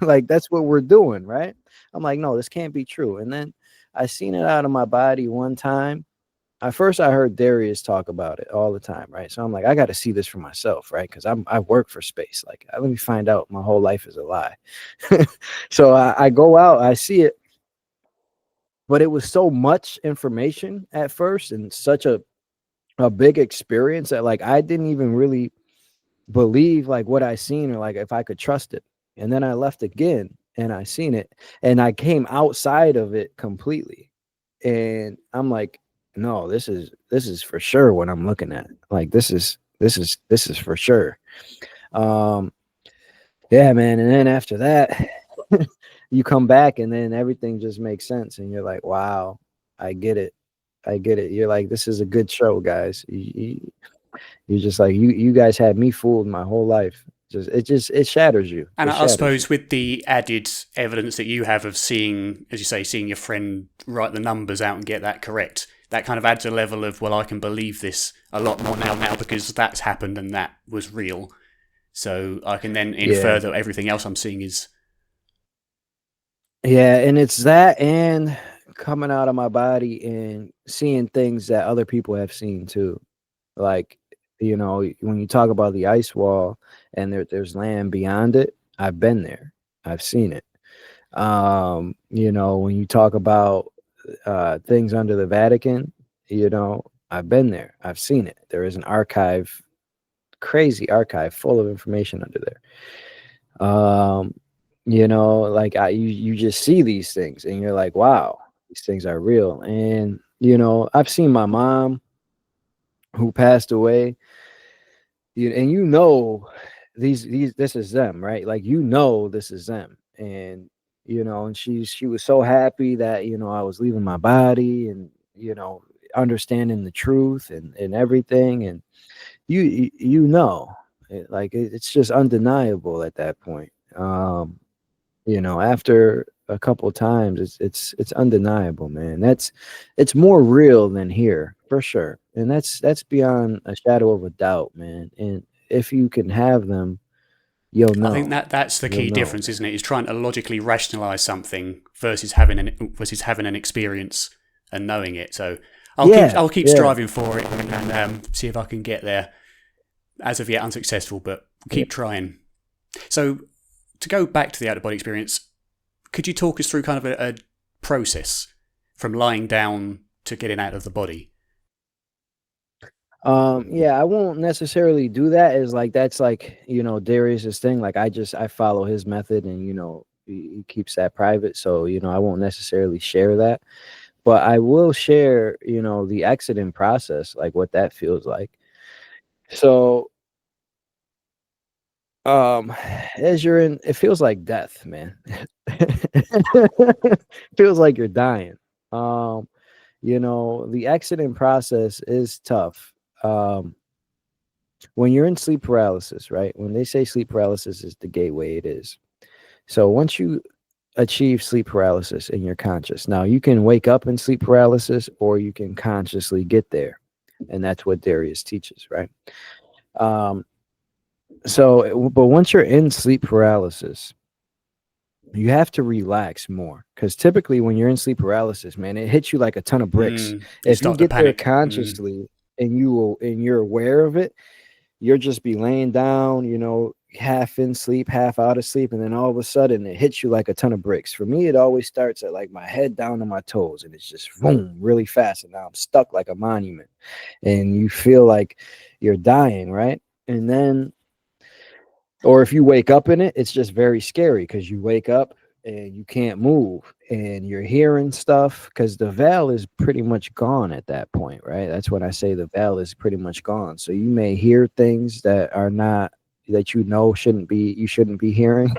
Like that's what we're doing, right? I'm like, no, this can't be true. And then I seen it out of my body one time. At first I heard Darius talk about it all the time, right? So I'm like, I got to see this for myself, right? Because I work for space. Like, let me find out my whole life is a lie. So I go out, I see it, but it was so much information at first and such a big experience that like I didn't even really believe like what I seen, or like if I could trust it. And then I left again and I seen it, and I came outside of it completely. And I'm like, no, this is for sure what I'm looking at. Like this is for sure. Um yeah, man. And then after that, you come back and then everything just makes sense, and you're like, wow, I get it. I get it. You're like, this is a good show, guys. You're just like, you guys had me fooled my whole life. It shatters you. And It I shatters you. suppose with the added evidence that you have of seeing, as you say, seeing your friend write the numbers out and get that correct, that kind of adds a level of, well, I can believe this a lot more now because that's happened and that was real. So I can then Yeah. infer that everything else I'm seeing is. Yeah, and it's that, and coming out of my body and seeing things that other people have seen too. Like, when you talk about the ice wall and there's land beyond it, I've been there. I've seen it. When you talk about things under the Vatican, I've been there. I've seen it. There is an archive, crazy archive full of information under there. Like you just see these things and you're like, wow, these things are real. And I've seen my mom who passed away, and these this is them, right? Like, this is them. And and she was so happy that I was leaving my body, and understanding the truth and everything. And it's just undeniable at that point. After a couple of times, it's undeniable, man. It's more real than here, for sure. And that's beyond a shadow of a doubt, man. And if you can have them, you'll I think know. that's the You'll key know, difference, man. isn't it? Is trying to logically rationalize something versus having an experience and knowing it. So Yeah, I'll keep yeah, striving for it and see if I can get there. As of yet, unsuccessful, but yeah. keep trying. So to go back to the out of body experience, could you talk us through kind of a process from lying down to getting out of the body? Yeah, I won't necessarily do that, as like that's like, Darius's thing. Like, I follow his method, and he keeps that private. So, I won't necessarily share that. But I will share, the exiting process, like what that feels like. So, as you're in, it feels like death, man. Feels like you're dying. Um, the exiting process is tough. When you're in sleep paralysis, right? When they say sleep paralysis is the gateway, it is. So once you achieve sleep paralysis and you're conscious, now you can wake up in sleep paralysis or you can consciously get there. And that's what Darius teaches, right? But once you're in sleep paralysis, you have to relax more, because typically when you're in sleep paralysis, man, it hits you like a ton of bricks. You If you start to get there panic. consciously and you're aware of it, you'll just be laying down, you know, half in sleep, half out of sleep, and then all of a sudden it hits you like a ton of bricks. For me, it always starts at like my head down to my toes, and it's just boom, really fast, and now I'm stuck like a monument, and you feel like you're dying, right? And then, or if you wake up in it, it's just very scary, because you wake up and you can't move and you're hearing stuff, because the veil is pretty much gone at that point, right? That's when I say the veil is pretty much gone. So you may hear things that are not, that you know you shouldn't be hearing.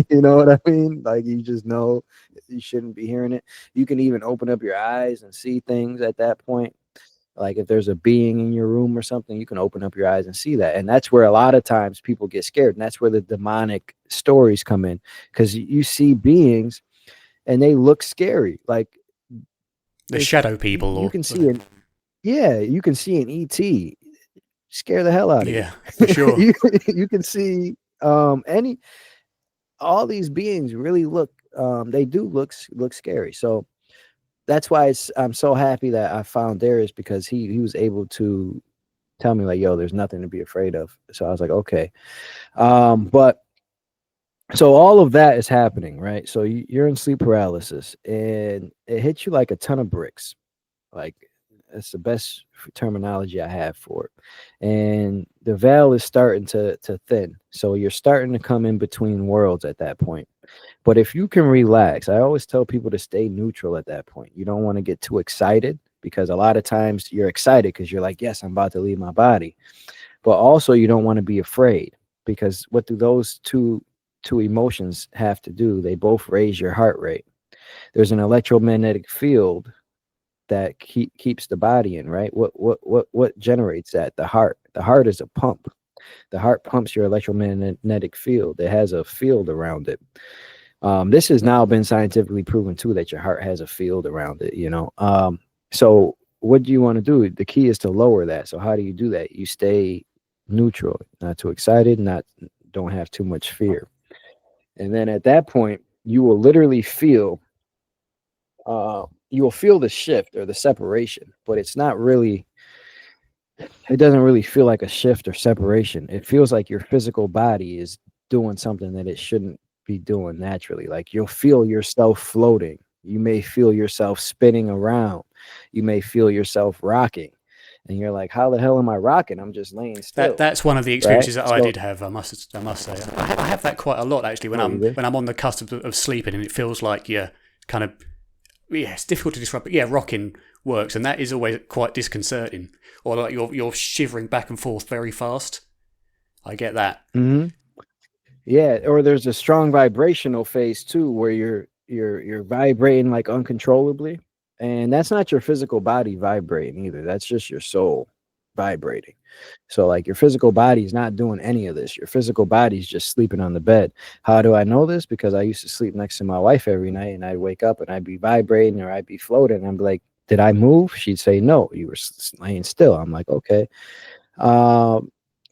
You know what I mean? Like, you just know you shouldn't be hearing it. You can even open up your eyes and see things at that point. Like if there's a being in your room or something, you can open up your eyes and see that. And that's where a lot of times people get scared. And that's where the demonic stories come in, because you see beings and they look scary. Like the shadow people, you or can see an, yeah, you can see an ET scare the hell out of you. yeah, for sure. You can see all these beings really look, they do look scary. So that's why I'm so happy that I found Darius, because he was able to tell me like, yo, there's nothing to be afraid of. So I was like, okay. But so all of that is happening, right? So you're in sleep paralysis and it hits you like a ton of bricks. Like, that's the best terminology I have for it. And the veil is starting to thin. So you're starting to come in between worlds at that point. But if you can relax, I always tell people to stay neutral at that point. You don't want to get too excited, because a lot of times you're excited because you're like, yes, I'm about to leave my body. But also you don't want to be afraid, because what do those two emotions have to do? They both raise your heart rate. There's an electromagnetic field that keeps the body in, right? What generates that? The heart. The heart is a pump. The heart pumps your electromagnetic field. It has a field around it. This has now been scientifically proven too, that your heart has a field around it, you know. So what do you want to do? The key is to lower that. So how do you do that? You stay neutral, not too excited, don't have too much fear. And then at that point, you will literally feel you will feel the shift or the separation, but it doesn't really feel like a shift or separation. It feels like your physical body is doing something that it shouldn't be doing naturally. Like, you'll feel yourself floating. You may feel yourself spinning around. You may feel yourself rocking. And you're like, how the hell am I rocking? I'm just laying still. That's one of the experiences right? that I did have. I must say, I have that quite a lot actually. When I'm on the cusp of sleeping, and it feels like you're kind of, yeah, it's difficult to describe, but yeah, rocking works, and that is always quite disconcerting. Or like you're shivering back and forth very fast. I get that. Mm-hmm. Yeah, or there's a strong vibrational phase too, where you're vibrating like uncontrollably, and that's not your physical body vibrating either. That's just your soul vibrating. So like, your physical body is not doing any of this. Your physical body is just sleeping on the bed. How do I know this? Because I used to sleep next to my wife every night, and I'd wake up and I'd be vibrating, or I'd be floating, and I'm like, did I move? She'd say, no, you were laying still. I'm like, okay.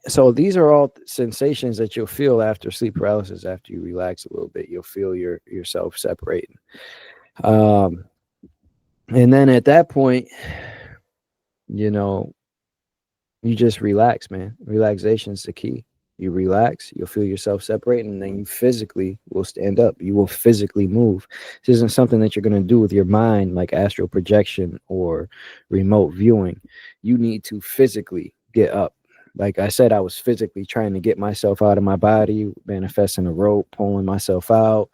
So these are all sensations that you'll feel after sleep paralysis. After you relax a little bit, you'll feel yourself separating. And then at that point, you know, you just relax, man. Relaxation is the key. You relax, you'll feel yourself separating, and then you physically will stand up. You will physically move. This isn't something that you're going to do with your mind, like astral projection or remote viewing. You need to physically get up. Like I said, I was physically trying to get myself out of my body, manifesting a rope, pulling myself out.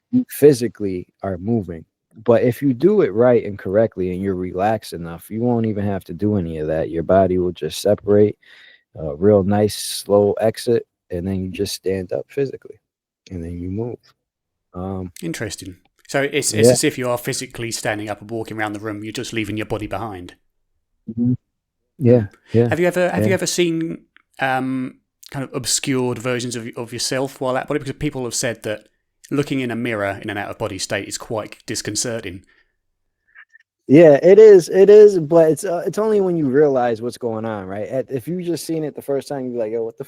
You physically are moving. But if you do it right and correctly, and you're relaxed enough, you won't even have to do any of that. Your body will just separate, a real nice slow exit, and then you just stand up physically, and then you move. Interesting. So it's Yeah. as if you are physically standing up and walking around the room. You're just leaving your body behind. Mm-hmm. Yeah. Have you ever seen kind of obscured versions of yourself while at body? Because people have said that looking in a mirror in an out of body state is quite disconcerting. Yeah, it is, but it's only when you realize what's going on, right? If you just seen it the first time, you're like, yo, what the,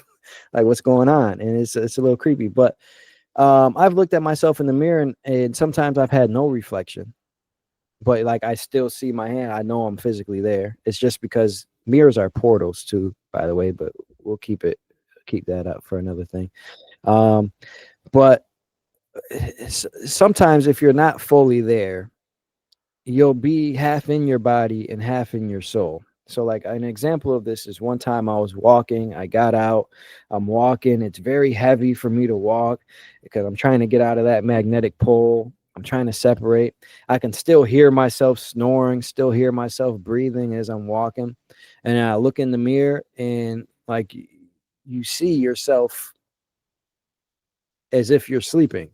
like, what's going on? And it's a little creepy. But I've looked at myself in the mirror, and sometimes I've had no reflection, but like I still see my hand. I know I'm physically there. It's just because mirrors are portals too, by the way, but we'll keep that up for another thing. Um, but sometimes if you're not fully there, you'll be half in your body and half in your soul. So, like an example of this is one time I was walking, I got out, I'm walking. It's very heavy for me to walk because I'm trying to get out of that magnetic pole. I'm trying to separate. I can still hear myself snoring, still hear myself breathing as I'm walking. And I look in the mirror and like you see yourself as if you're sleeping.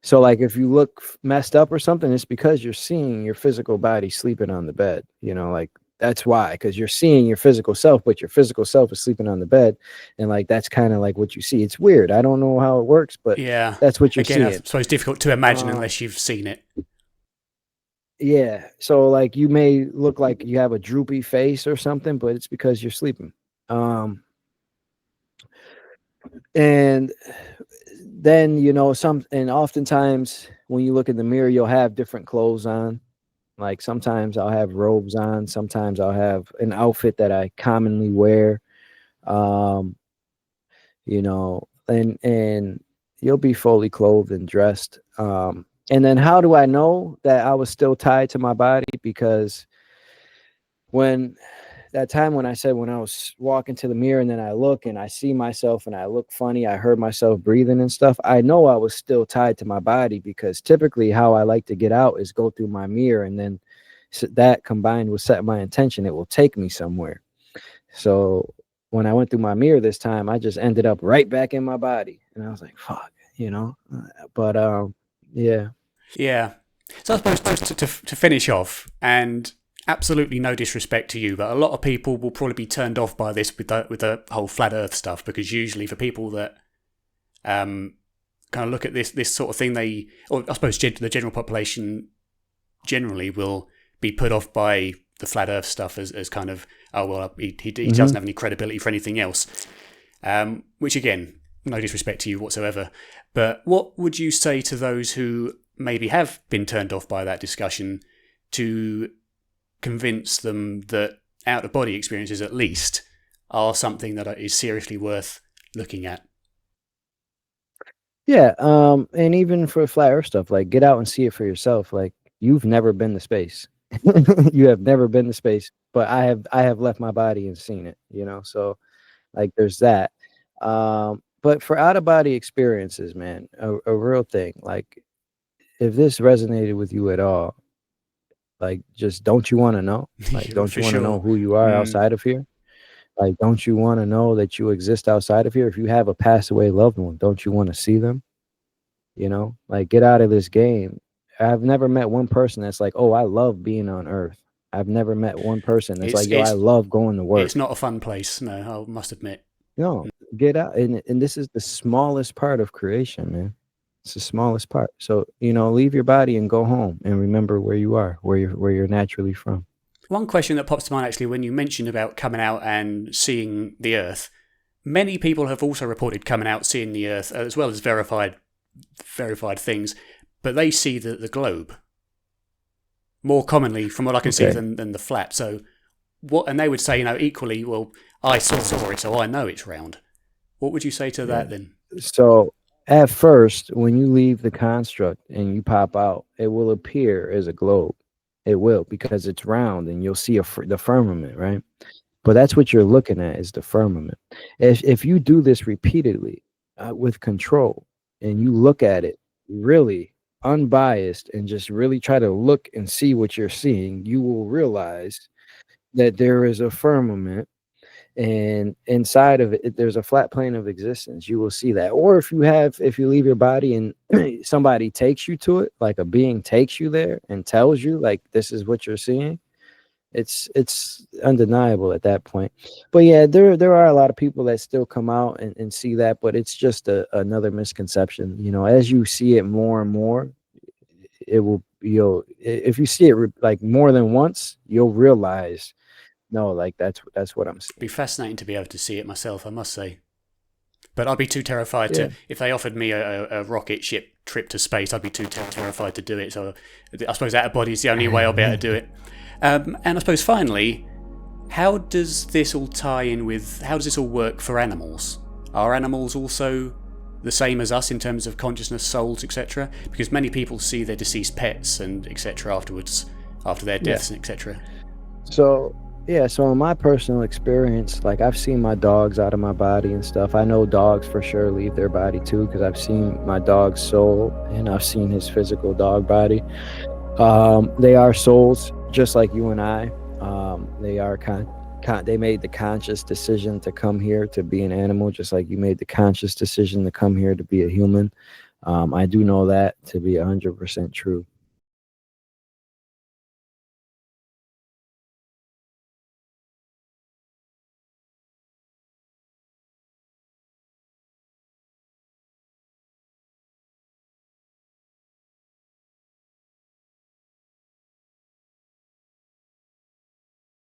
So like if you look messed up or something, it's because you're seeing your physical body sleeping on the bed. Like that's why, because you're seeing your physical self, but your physical self is sleeping on the bed, and like that's kind of like what you see. It's weird. I don't know how it works, but Yeah. that's what you're Again, I seeing. suppose difficult to imagine Uh, unless you've seen it. yeah. So like you may look like you have a droopy face or something, but it's because you're sleeping. And then and oftentimes when you look in the mirror, you'll have different clothes on. Like sometimes I'll have robes on, sometimes I'll have an outfit that I commonly wear. Um, and you'll be fully clothed and dressed. And then how do I know that I was still tied to my body? Because when that time when I said when I was walking to the mirror and then I look and I see myself and I look funny, I heard myself breathing and stuff. I know I was still tied to my body because typically how I like to get out is go through my mirror, and then that combined with setting my intention, it will take me somewhere. So when I went through my mirror this time, I just ended up right back in my body, and I was like, "Fuck." But yeah. Yeah. So I suppose to finish off, and absolutely no disrespect to you, but a lot of people will probably be turned off by this with the whole flat Earth stuff, because usually for people that kind of look at this sort of thing, or I suppose the general population generally will be put off by the flat Earth stuff as kind of, oh well, he doesn't have any credibility for anything else. Which again, no disrespect to you whatsoever, but what would you say to those who maybe have been turned off by that discussion to convince them that out of body experiences at least are something that is seriously worth looking at? Yeah, and even for flat earth stuff, like get out and see it for yourself. Like you've never been to space. You have never been to space, but I have left my body and seen it. So like there's that. But for out of body experiences, man, a real thing. Like if this resonated with you at all, like just don't you want to know? Like don't For you want to know sure. who you are Mm, outside of here? Like don't you want to know that you exist outside of here? If you have a passed away loved one, don't you want to see them? Like get out of this game. I've never met one person that's like, oh, I love being on Earth. I've never met one person that's it's like, yo, I it's love going to it's work. not a fun place. No, I must admit. No, get out. And this is the smallest part of creation, man. It's the smallest part. So, leave your body and go home and remember where you are, where you're naturally from. One question that pops to mind actually when you mentioned about coming out and seeing the Earth, many people have also reported coming out seeing the Earth as well as verified things, but they see the globe more commonly, from what I can see, Okay. than the flat. So what? And they would say, equally, well, I saw it, so I know it's round. What would you say to Yeah. that then? So at first, when you leave the construct and you pop out, it will appear as a globe. It will because it's round and you'll see the firmament, right? But that's what you're looking at is the firmament. If you do this repeatedly with control and you look at it really unbiased and just really try to look and see what you're seeing, you will realize that there is a firmament, and inside of it there's a flat plane of existence. You will see that. Or if you leave your body and somebody takes you to it, like a being takes you there and tells you like this is what you're seeing, it's undeniable at that point. But yeah, there are a lot of people that still come out and see that, but it's just another misconception. As you see it more and more, if you see it like more than once, you'll realize no, like that's what I'm Be seeing. fascinating to be able to see it myself, I must say. But I'd be too terrified Yeah. to, if they offered me a rocket ship trip to space, I'd be too terrified to do it. So I suppose out of body is the only way I'll be able to do it. And I suppose finally, how does this all tie in with, how does this all work for animals? Are animals also the same as us in terms of consciousness, souls, etc.? Because many people see their deceased pets and etc. afterwards, after their deaths and etc. So in my personal experience, like I've seen my dogs out of my body and stuff. I know dogs for sure leave their body too, because I've seen my dog's soul and I've seen his physical dog body. They are souls just like you and I. They are they made the conscious decision to come here to be an animal, just like you made the conscious decision to come here to be a human. I do know that to be 100% true.